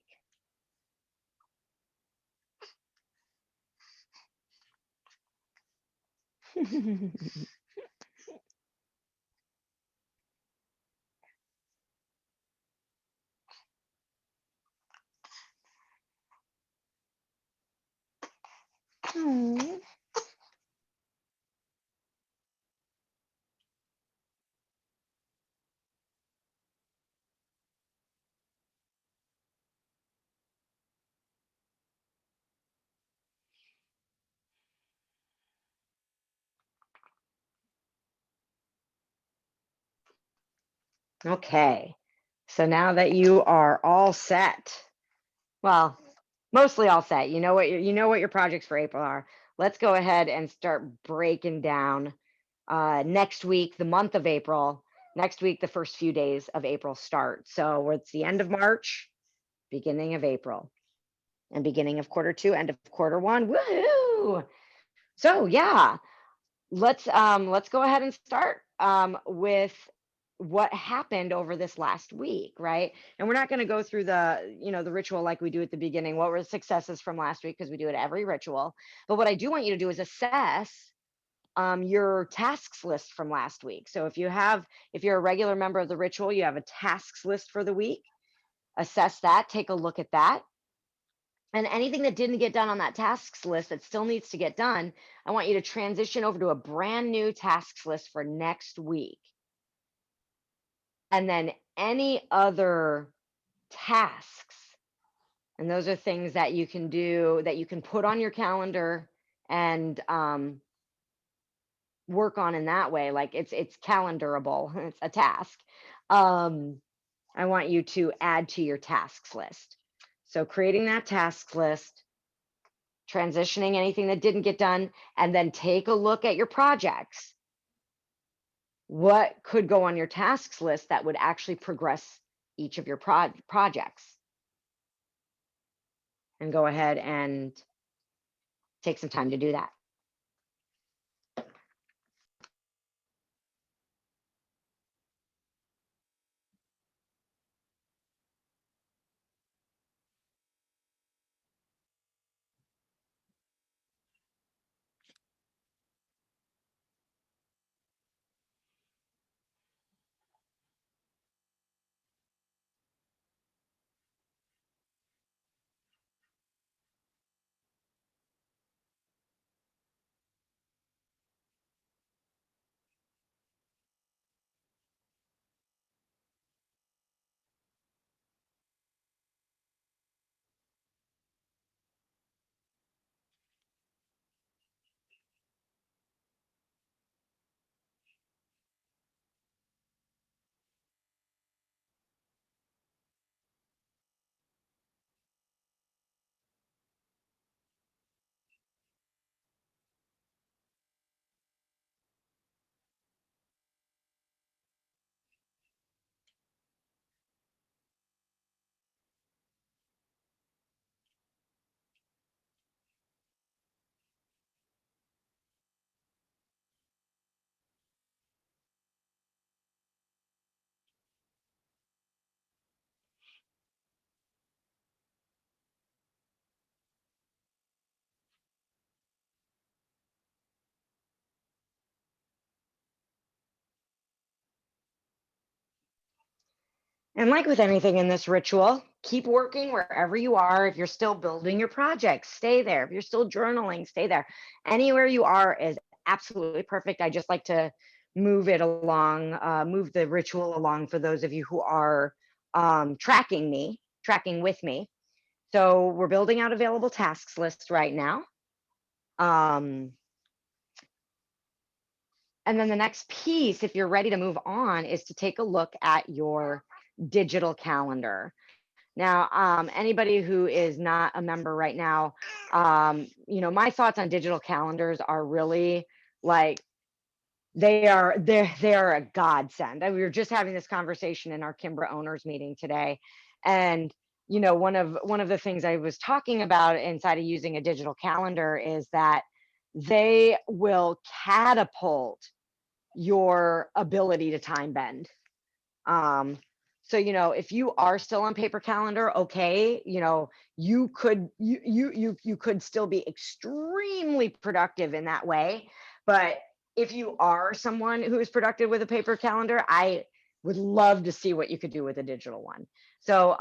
Aww. Okay, so now that you are all set, well, mostly all set, you know what your projects for April are. Let's go ahead and start breaking down next week, the month of April. Next week, the first few days of April start. So it's the end of March, beginning of April, and beginning of quarter two, end of quarter one. Woohoo! So yeah, let's go ahead and start with what happened over this last week, right? And we're not going to go through the ritual like we do at the beginning. What were the successes from last week? Because we do it every ritual. But what I do want you to do is assess your tasks list from last week. So if you're a regular member of the ritual, you have a tasks list for the week. Assess that. Take a look at that. And anything that didn't get done on that tasks list that still needs to get done, I want you to transition over to a brand new tasks list for next week. And then any other tasks, and those are things that you can do, that you can put on your calendar and work on in that way. Like it's calendarable, it's a task. I want you to add to your tasks list. So creating that tasks list, transitioning anything that didn't get done, and then take a look at your projects. What could go on your tasks list that would actually progress each of your projects? And go ahead and take some time to do that. And like with anything in this ritual, keep working wherever you are. If you're still building your projects, stay there. If you're still journaling, stay there. Anywhere you are is absolutely perfect. I just like to move it along, move the ritual along for those of you who are tracking with me. So we're building out available tasks list right now. Um, and then the next piece, if you're ready to move on, is to take a look at your digital calendar. Now, anybody who is not a member right now, my thoughts on digital calendars are really like they are a godsend. We were just having this conversation in our Kimbra owners meeting today, and one of the things I was talking about inside of using a digital calendar is that they will catapult your ability to time bend. um, so if you are still on paper calendar, okay, you could still be extremely productive in that way. But if you are someone who is productive with a paper calendar, I would love to see what you could do with a digital one. So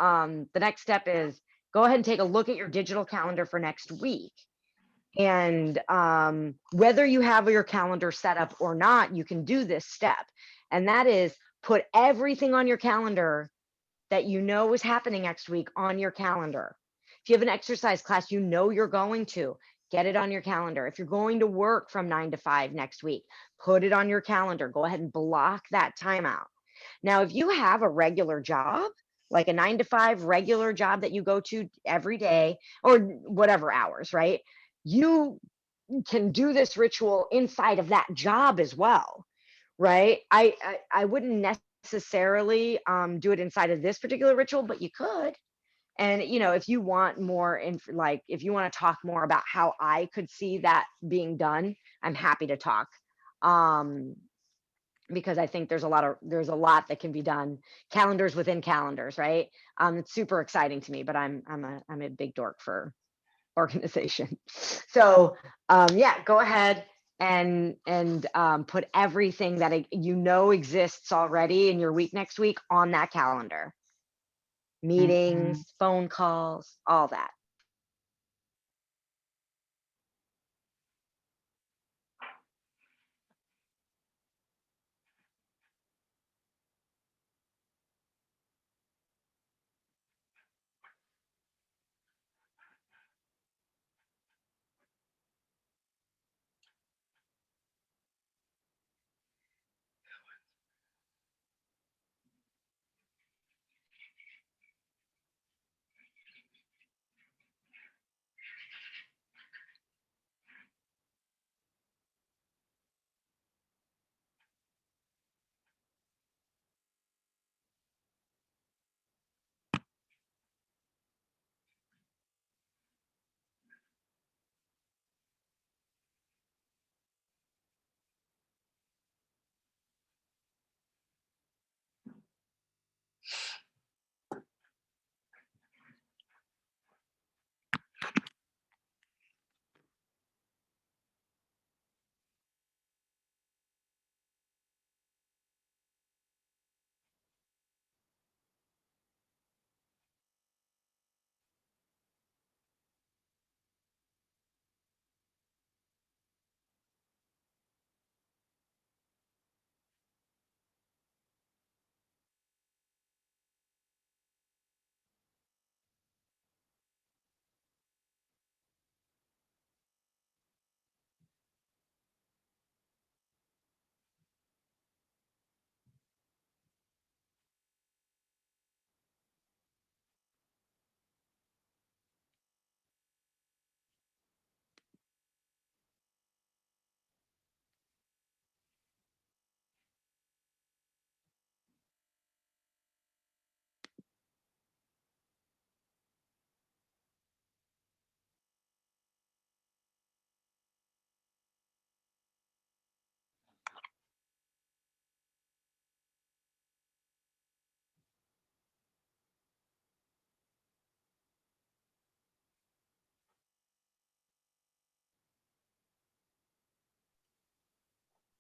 the next step is go ahead and take a look at your digital calendar for next week. And whether you have your calendar set up or not, you can do this step. And that is put everything on your calendar that you know is happening next week on your calendar. If you have an exercise class you know you're going to, get it on your calendar. If you're going to work from 9 to 5 next week, put it on your calendar. Go ahead and block that time out. Now, if you have a regular job, like a 9 to 5 regular job that you go to every day or whatever hours, right? You can do this ritual inside of that job as well, right? I wouldn't necessarily do it inside of this particular ritual, but you could. And if you want more like if you want to talk more about how I could see that being done, I'm happy to talk. Um, because I think there's a lot that can be done. Calendars within calendars, right? It's super exciting to me, but I'm a big dork for organization. So yeah, go ahead and put everything that exists already in your week next week on that calendar. Mhm. Meetings, phone calls, all that.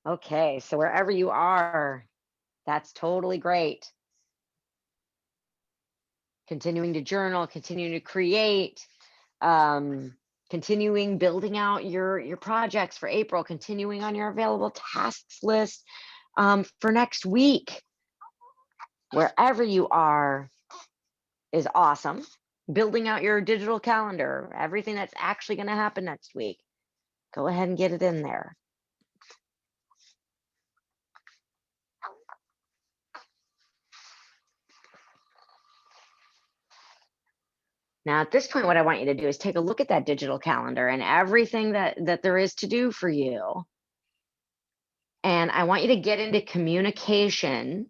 Okay, so wherever you are, that's totally great. continuing to journal, continuing to create, um, continuing building out your projects for April, continuing on your available tasks list for next week. Wherever you are is awesome. Building out your digital calendar, everything that's actually going to happen next week. Go ahead and get it in there. Now, at this point, what I want you to do is take a look at that digital calendar and everything that there is to do for you. And I want you to get into communication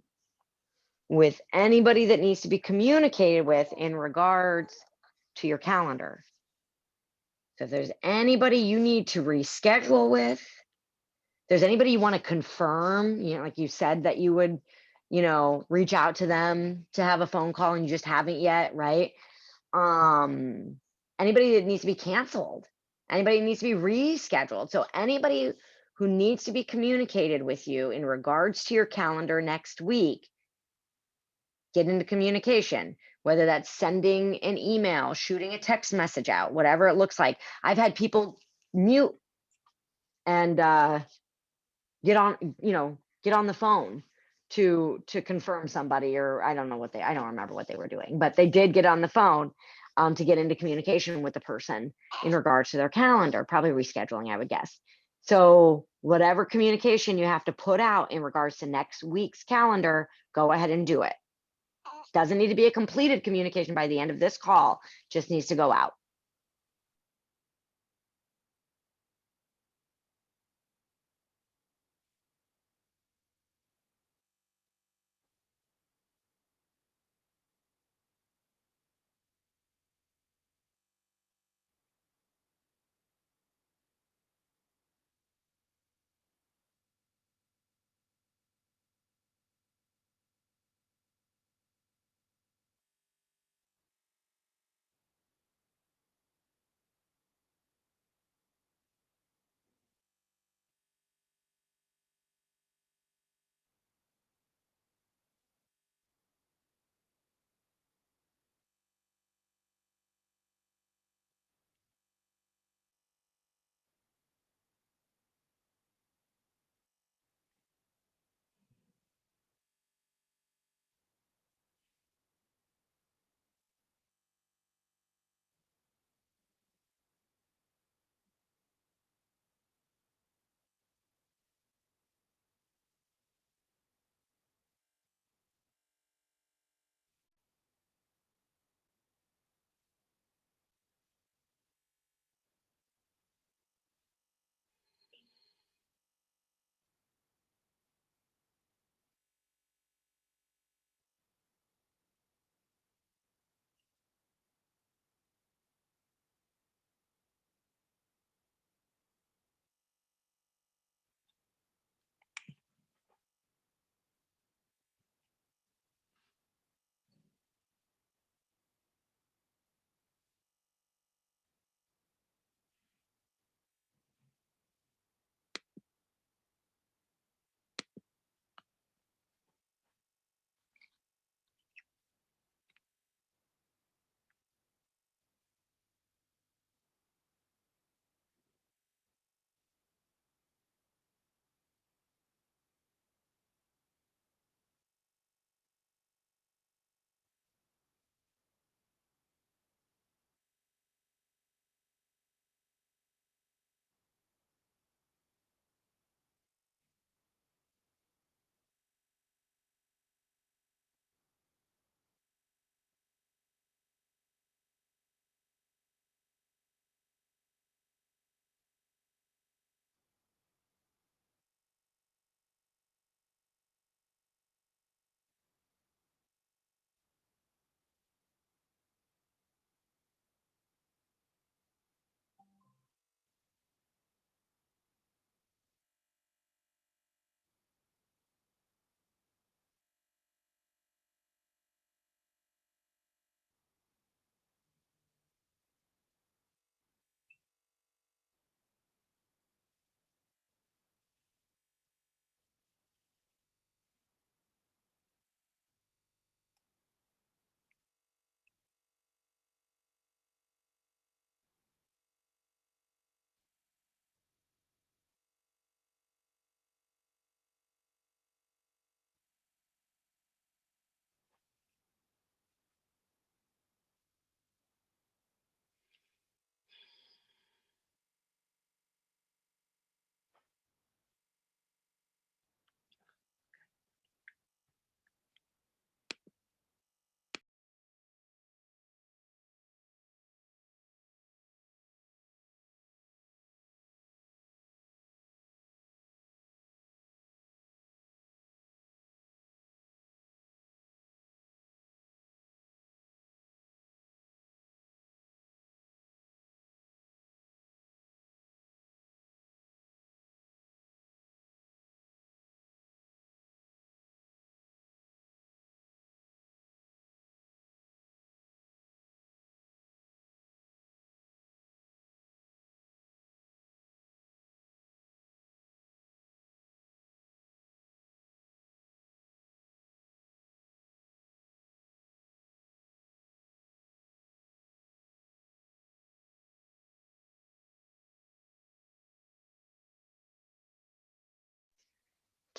with anybody that needs to be communicated with in regards to your calendar. So if there's anybody you need to reschedule with, if there's anybody you want to confirm, like you said that you would, reach out to them to have a phone call and you just haven't yet, right? Anybody that needs to be canceled, anybody that needs to be rescheduled. So anybody who needs to be communicated with you in regards to your calendar next week, get into communication, whether that's sending an email, shooting a text message out, whatever it looks like. I've had people mute and get on the phone to confirm somebody, or I don't remember what they were doing, but they did get on the phone to get into communication with the person in regards to their calendar, probably rescheduling, I would guess. So whatever communication you have to put out in regards to next week's calendar, go ahead and do it. Doesn't need to be a completed communication by the end of this call, just needs to go out.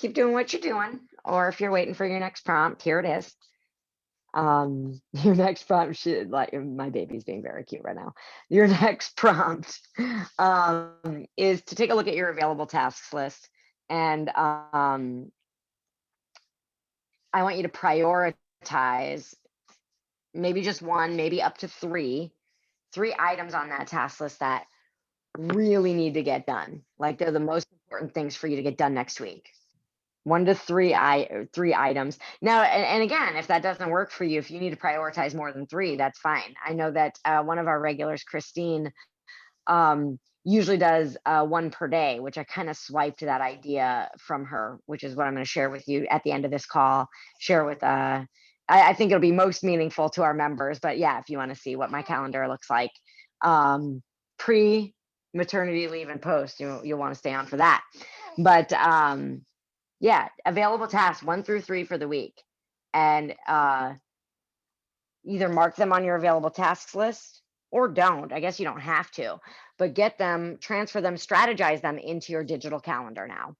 keep doing what you're doing. Or if you're waiting for your next prompt, here it is. Your next prompt should, like, my baby's being very cute right now. Your next prompt is to take a look at your available tasks list, and I want you to prioritize maybe just one, maybe up to three items on that task list that really need to get done. Like they're the most important things for you to get done next week. 1 to 3 items. Now, and again, if that doesn't work for you, if you need to prioritize more than three, that's fine. I know that one of our regulars, Christine, usually does one per day, which I kind of swiped that idea from her, which is what I'm going to share with you at the end of this call. Share with I think it'll be most meaningful to our members. But yeah, if you want to see what my calendar looks like, pre maternity leave and post, you'll want to stay on for that. But yeah, available tasks 1 through 3 for the week, and either mark them on your available tasks list or don't. I guess you don't have to, but get them, transfer them, strategize them into your digital calendar now.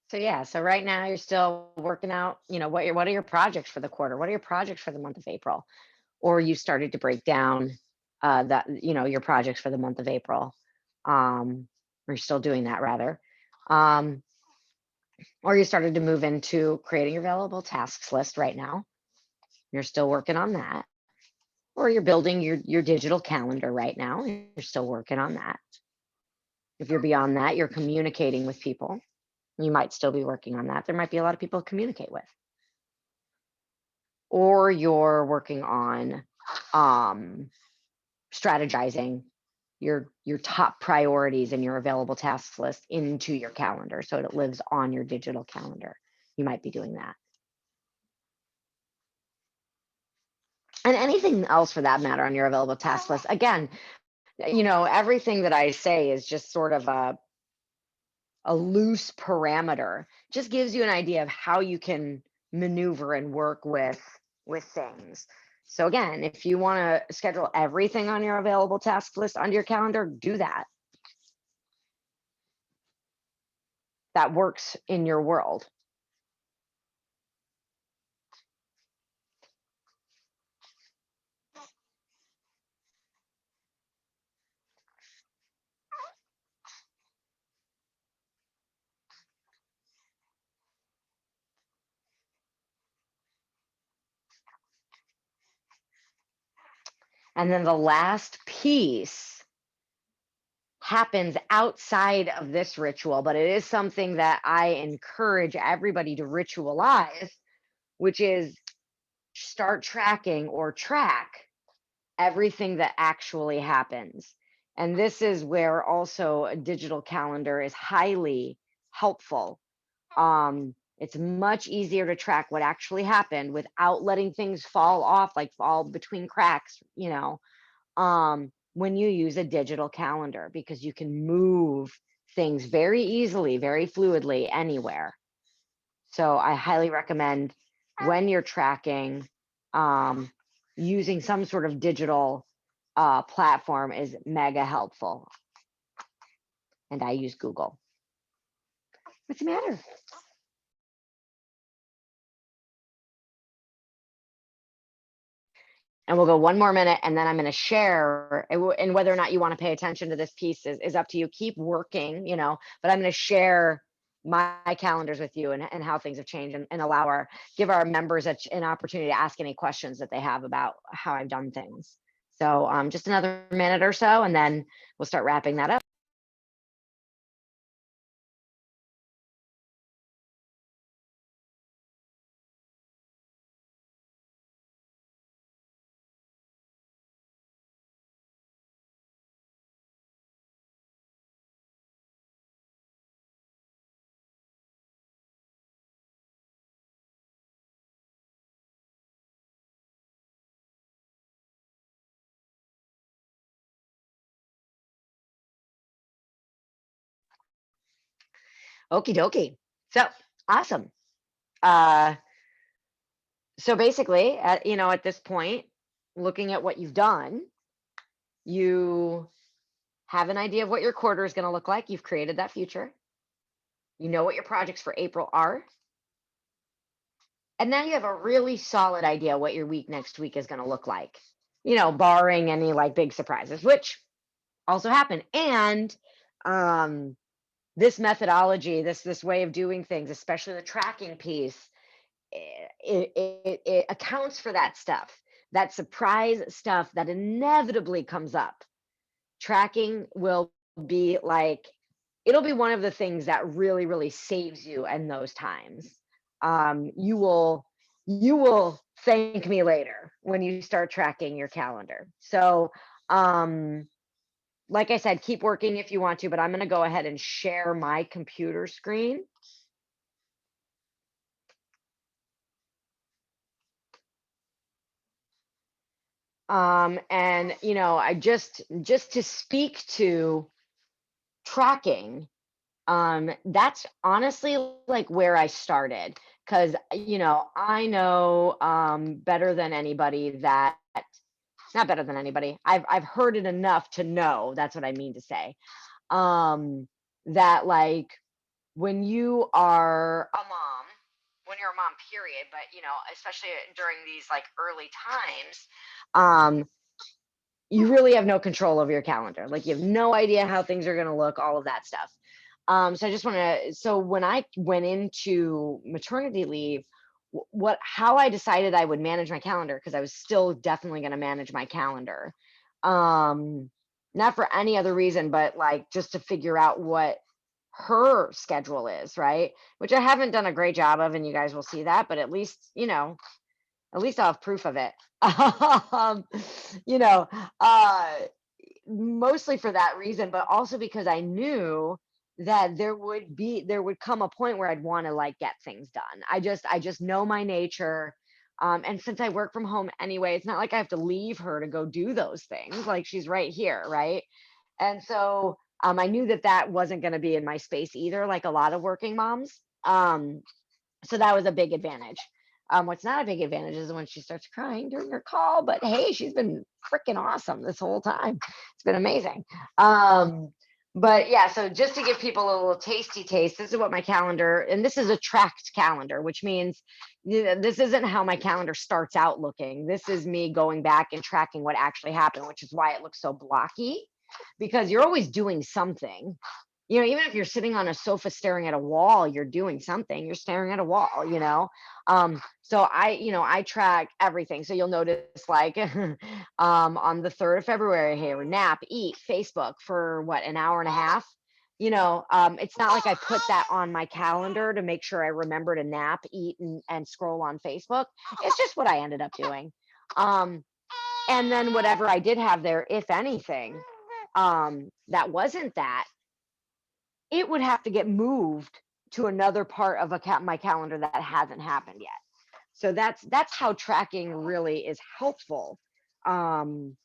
So yeah, so right now you're still working out, what are your projects for the quarter? What are your projects for the month of April? Or you started to break down that, your projects for the month of April. Or you're still doing that rather. Um, or you started to move into creating your available tasks list right now. You're still working on that. Or you're building your digital calendar right now. You're still working on that. If you're beyond that, you're communicating with people. You might still be working on that. There might be a lot of people to communicate with. Or you're working on strategizing your top priorities and your available tasks list into your calendar so it lives on your digital calendar. You might be doing that. And anything else for that matter on your available task list. Again, everything that I say is just sort of a loose parameter, just gives you an idea of how you can maneuver and work with things. So again, if you want to schedule everything on your available task list onto your calendar, do that. That works in your world. And then the last piece happens outside of this ritual, but it is something that I encourage everybody to ritualize, which is start tracking or track everything that actually happens. And this is where also a digital calendar is highly helpful. It's much easier to track what actually happened without letting things fall off, like fall between cracks, when you use a digital calendar, because you can move things very easily, very fluidly anywhere. So I highly recommend when you're tracking, um, using some sort of digital platform is mega helpful. And I use Google. What's the matter? And we'll go one more minute, and then I'm going to share, and whether or not you want to pay attention to this piece is up to you. Keep working, but I'm going to share my calendars with you and how things have changed, and give our members an opportunity to ask any questions that they have about how I've done things. So just another minute or so, and then we'll start wrapping that up. Okie dokie. So awesome. Uh, so basically, at this point, looking at what you've done, you have an idea of what your quarter is going to look like. You've created that future. You know what your projects for April are. And now you have a really solid idea what your week next week is going to look like, barring any like big surprises, which also happen. And this methodology, this way of doing things, especially the tracking piece, it accounts for that stuff, that surprise stuff that inevitably comes up. Tracking will be like, it'll be one of the things that really, really saves you in those times. You will thank me later when you start tracking your calendar. So, like I said, keep working if you want to, but I'm going to go ahead and share my computer screen. And I just to speak to tracking, that's honestly like where I started, because I know better than anybody that, not better than anybody, I've heard it enough to know, that's what I mean to say, that like when you are a mom, when you're a mom period, but especially during these like early times, you really have no control over your calendar. Like you have no idea how things are going to look, all of that stuff. So I just want to, so when I went into maternity leave, how I decided I would manage my calendar, because I was still definitely going to manage my calendar. Not for any other reason, but like just to figure out what her schedule is, right? Which I haven't done a great job of, and you guys will see that, but at least, I'll have proof of it. um, you know, uh, Mostly for that reason, but also because I knew that there would come a point where I'd want to like get things done. I just know my nature. And since I work from home anyway, it's not like I have to leave her to go do those things. Like she's right here, right? And so I knew that that wasn't going to be in my space either, like a lot of working moms. So that was a big advantage. What's not a big advantage is when she starts crying during her call, but hey, she's been freaking awesome this whole time. It's been amazing. But yeah, so just to give people a little tasty taste, this is what my calendar, and this is a tracked calendar, which means this isn't how my calendar starts out looking. This is me going back and tracking what actually happened, which is why it looks so blocky, because you're always doing something. Even if you're sitting on a sofa staring at a wall, you're doing something. You're staring at a wall. So I track everything. So you'll notice like on the 3rd of February here, nap, eat, Facebook for what, an hour and a half. it's not like I put that on my calendar to make sure I remember to nap, eat, and scroll on Facebook. It's just what I ended up doing. Um, and then whatever I did have there, if anything, that wasn't that, it would have to get moved to another part of my calendar that hasn't happened yet. So that's how tracking really is helpful. Um,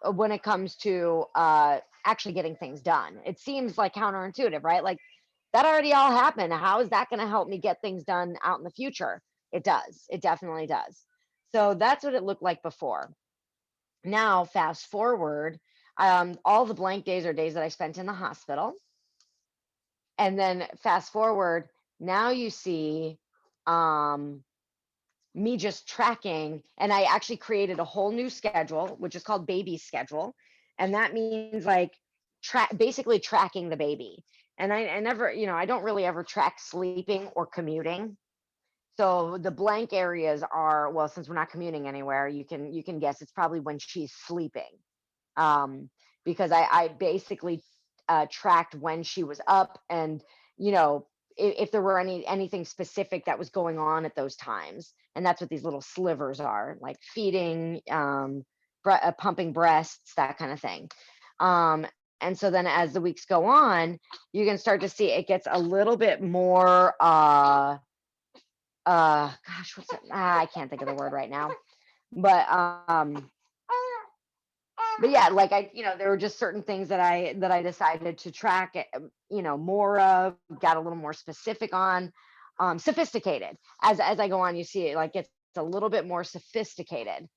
when it comes to actually getting things done. It seems like counterintuitive, right? Like that already all happened. How is that going to help me get things done out in the future? It does. It definitely does. So that's what it looked like before. Now, fast forward, all the blank days are days that I spent in the hospital. And then fast forward, now you see um, me just tracking, and I actually created a whole new schedule which is called baby schedule, and that means like basically tracking the baby. And I never, I don't really ever track sleeping or commuting. So the blank areas are, well, since we're not commuting anywhere, you can guess it's probably when she's sleeping, um, because I basically tracked when she was up, and you know if there were anything specific that was going on at those times, and that's what these little slivers are, like feeding, pumping breasts, that kind of thing. And so then as the weeks go on, you can start to see it gets a little bit more gosh, what's it? I can't think of the word right now, but yeah, like there were just certain things that I decided to track, more of, got a little more specific on, sophisticated. As I go on, you see it like gets a little bit more sophisticated.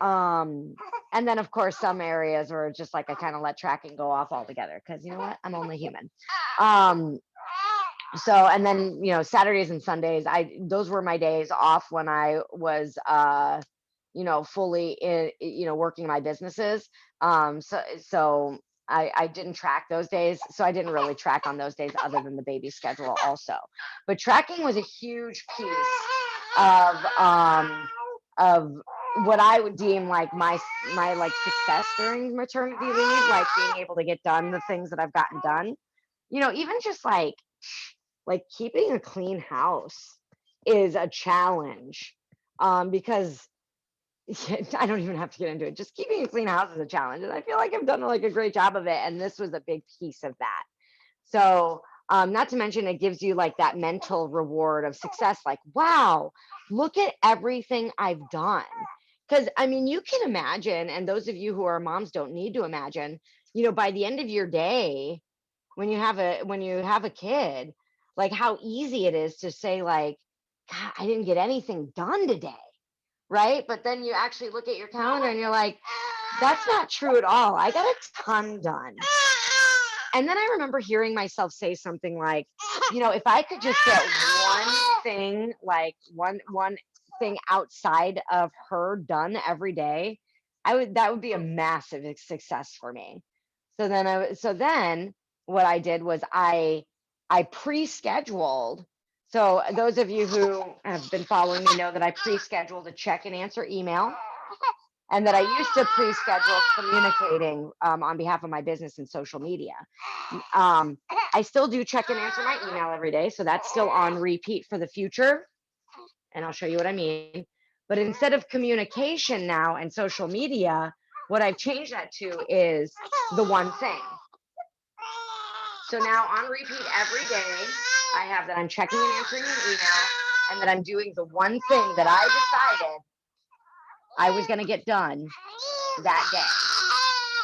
Um, and then of course some areas were just like I kind of let tracking go off altogether because you know what, I'm only human. Um, so and then Saturdays and Sundays, I those were my days off when I was fully in, working my businesses. So I didn't track those days, so I didn't really track on those days other than the baby schedule also. But tracking was a huge piece of of what I would deem like my like success during maternity leave, like being able to get done the things that I've gotten done. Even just like keeping a clean house is a challenge, because I don't even have to get into it. Just keeping a clean house is a challenge, and I feel like I've done like a great job of it. And this was a big piece of that. So, not to mention, it gives you like that mental reward of success. Like, wow, look at everything I've done. Because I mean, you can imagine, and those of you who are moms don't need to imagine. By the end of your day, when you have a kid, like how easy it is to say like, God, I didn't get anything done today, right? But then you actually look at your calendar and you're like, that's not true at all. I got a ton done. And then I remember hearing myself say something like, if I could just get one thing, like one thing outside of her done every day, that would be a massive success for me. So then what I did was I pre-scheduled. So those of you who have been following me know that I pre-scheduled a check and answer email, and that I used to pre-schedule communicating on behalf of my business and social media. I still do check and answer my email every day, so that's still on repeat for the future, and I'll show you what I mean. But instead of communication now and social media, what I've changed that to is the one thing. So now on repeat every day, I have that I'm checking and answering an email, and that I'm doing the one thing that I decided I was going to get done that day.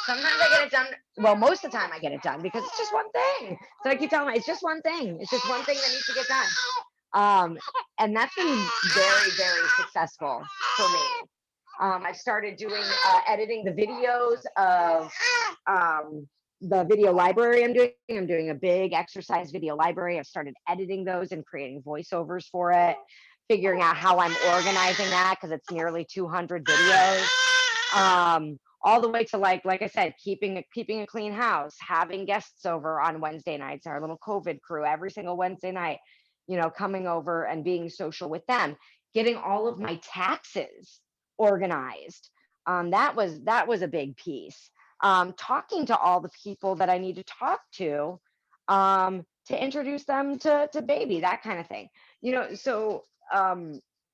Sometimes I get it done. Well, most of the time I get it done because it's just one thing. So I keep telling myself, it's just one thing. It's just one thing that needs to get done. And that's been very, very successful for me. I've started doing editing the videos of the video library I'm doing. I'm doing a big exercise video library. I've started editing those and creating voiceovers for it, figuring out how I'm organizing that because it's nearly 200 videos. All the way to like I said, keeping a clean house, having guests over on Wednesday nights, our little COVID crew every single Wednesday night, coming over and being social with them, getting all of my taxes organized. That was a big piece. Talking to all the people that I need to talk to to introduce them to baby, that kind of thing. So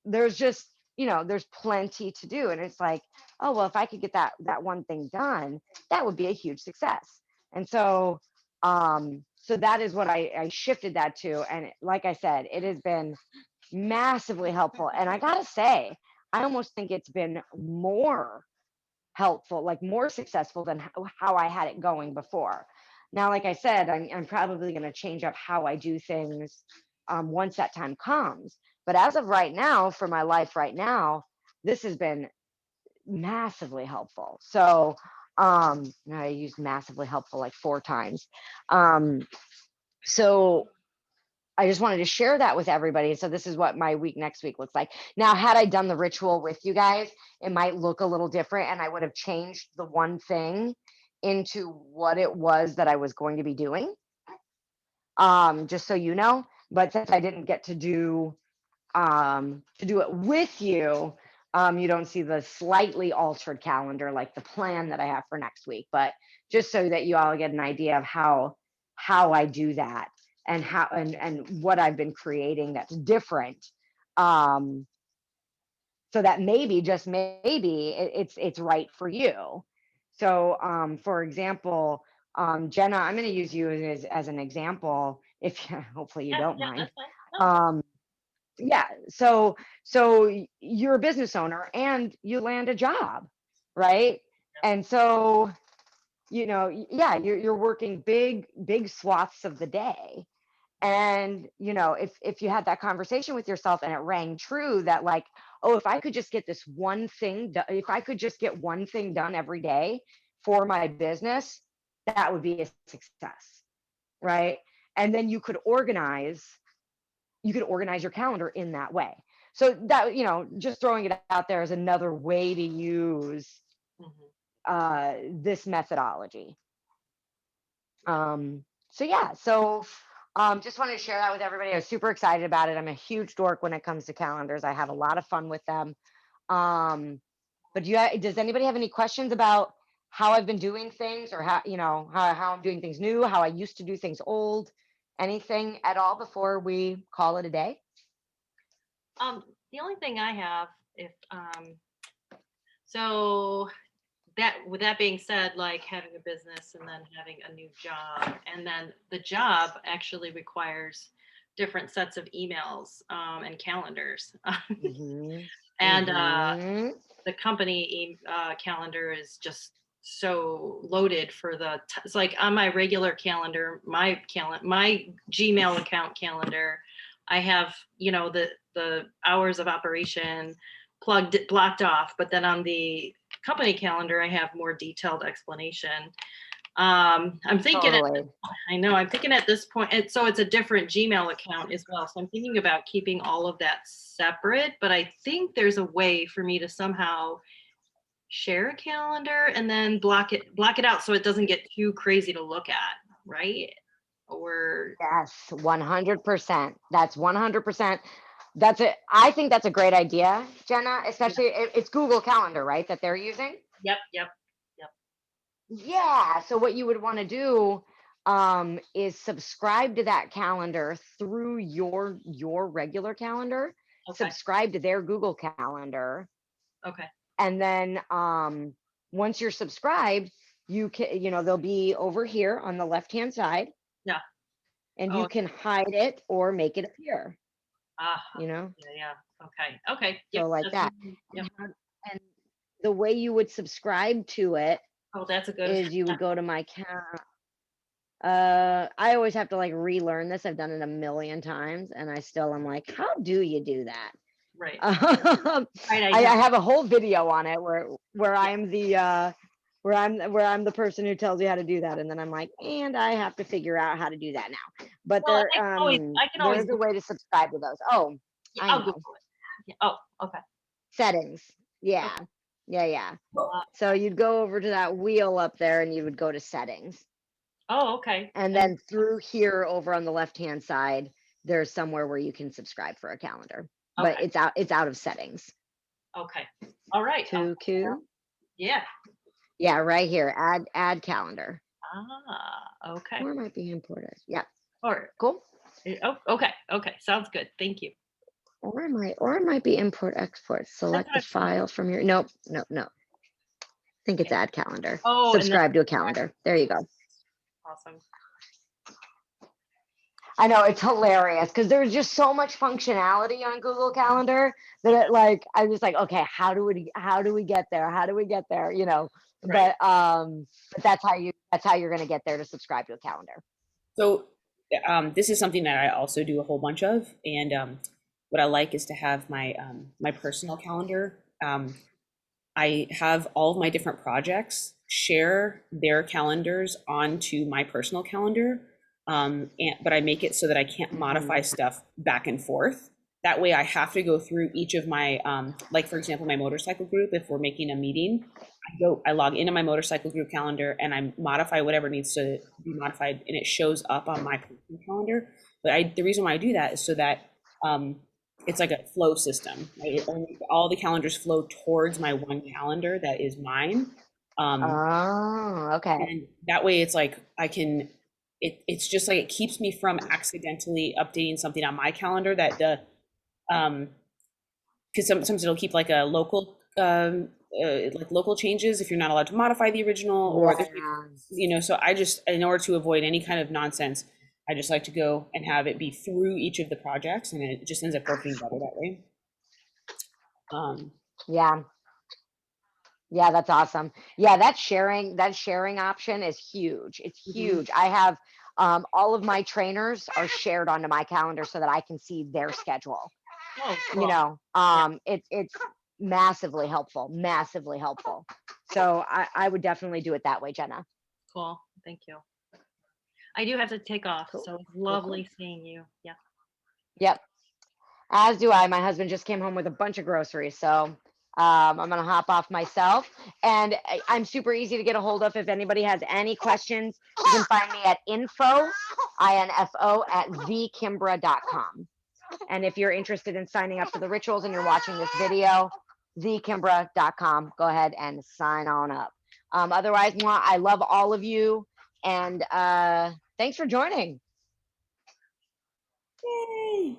there's just, there's plenty to do. And it's like, oh, well, if I could get that one thing done, that would be a huge success. And so that is what I shifted that to. And like I said, it has been massively helpful. And I gotta say, I almost think it's been more helpful, like more successful than how I had it going before. Now, like I said, I'm probably going to change up how I do things once that time comes. But as of right now, for my life right now, this has been massively helpful. So I used massively helpful like 4 times. So I just wanted to share that with everybody. So this is what my week next week looks like. Now, had I done the ritual with you guys, it might look a little different and I would have changed the one thing into what it was that I was going to be doing. Just so you know. But since I didn't get to do it with you, you don't see the slightly altered calendar like the plan that I have for next week. But just so that you all get an idea of how I do that and how and what I've been creating that's different. Um, so that maybe, just maybe, it's right for you. So for example, Jenna, I'm going to use you as an example, if hopefully you Yeah, don't yeah, mind. that's fine. No. Yeah, so you're a business owner and you land a job, right? And so yeah, you're working big swaths of the day. And if you had that conversation with yourself and it rang true, that like, oh, if I could just get this one thing done, if I could just get one thing done every day for my business, that would be a success, right? And then you could organize your calendar in that way. So that, just throwing it out there is another way to use Mhm. this methodology. So yeah, so just wanted to share that with everybody. I was super excited about it. I'm a huge dork when it comes to calendars. I have a lot of fun with them. But does anybody have any questions about how I've been doing things, or how I'm doing things new, how I used to do things old, anything at all before we call it a day? The only thing I have, if so that with that being said, like having a business and then having a new job, and then the job actually requires different sets of emails and calendars. Mm-hmm. And Mm-hmm. the company calendar is just so loaded for it's like on my regular calendar, my Gmail account calendar, I have the hours of operation blocked off, but then on the company calendar I have more detailed explanation. I'm thinking Totally. I know. I'm thinking at this point, so it's a different Gmail account as well. So I'm thinking about keeping all of that separate, but I think there's a way for me to somehow share a calendar and then block it out so it doesn't get too crazy to look at, right? Or Yes, 100%. That's 100%. I think that's a great idea, Jenna, yeah. especially it's Google Calendar, right, that they're using? Yep, yep, yep. Yeah. So what you would want to do is subscribe to that calendar through your regular calendar, Okay, subscribe to their Google Calendar, okay. and then once you're subscribed, they'll be over here on the left-hand side, Yeah. and Oh, you can hide it or make it appear, ah, you know, yeah, yeah. Okay, okay. Yep. so like that. Yep. And the way you would subscribe to it Oh, that's a good. is you would go to my I always have to like relearn this. I've done it a million times and I still am like, how do you do that? Right. Right. I I know. have a whole video on it where Yeah. I'm the where I'm the person who tells you how to do that, and then I'm like, and I have to figure out how to do that now. But Well, I can always there is a way to subscribe to those. Oh, yeah, I I'll know. Google it. Yeah. Oh, okay. Settings. Okay. Yeah. Yeah. Uh, So you'd go over to that wheel up there and you would go to settings. oh, okay. And And then through here over on the left-hand side, there's somewhere where you can subscribe for a calendar. But okay. it's out of settings. Okay. All right. Too cute. Yeah. Yeah, right here. Add calendar. Okay. Or it might be imported. Yeah, Or cool. oh, okay. Okay. Sounds good. Thank you. Or it might be import export. That's Select what the I'm saying. file from your, nope, nope, no. I think it's Okay. add calendar. Oh, and then Subscribe to a calendar. There you go. awesome. I know it's hilarious because there's just so much functionality on Google Calendar that I was like, okay, how do we get there? How do we get there? You know, Right. but that's how you're gonna get there to subscribe to a calendar. So this is something that I also do a whole bunch of, and what I like is to have my personal calendar. I have all of my different projects share their calendars onto my personal calendar, but I make it so that I can't modify stuff back and forth. That way, I have to go through each of my, like for example, my motorcycle group. If we're making a meeting, I log into my motorcycle group calendar and I modify whatever needs to be modified, and it shows up on my personal calendar. But the reason why I do that is so that it's like a flow system. Right? All the calendars flow towards my one calendar that is mine. Oh, okay. And that way it's like it's just like it keeps me from accidentally updating something on my calendar that the because sometimes it'll keep like a local like local changes if you're not allowed to modify the original, or Yeah. so I just, in order to avoid any kind of nonsense, I just like to go and have it be through each of the projects, and it just ends up working better that way. Yeah. Yeah, that's awesome. Yeah, that sharing option is huge. It's Mhm. huge. I have all of my trainers are shared onto my calendar so that I can see their schedule. Oh, You cool. know, Yeah. it's massively helpful, massively helpful. So I would definitely do it that way, Jenna. Cool. Thank you. I do have to take off, Cool. so it's Cool, cool. lovely seeing you. Yeah. Yep. As do I. My husband just came home with a bunch of groceries, so I'm gonna hop off myself. And I'm super easy to get a hold of. If anybody has any questions, you can find me at info at thekimbra.com. And if you're interested in signing up for the rituals and you're watching this video, thekimbra.com, go ahead and sign on up. Otherwise, I love all of you, and thanks for joining. Yay!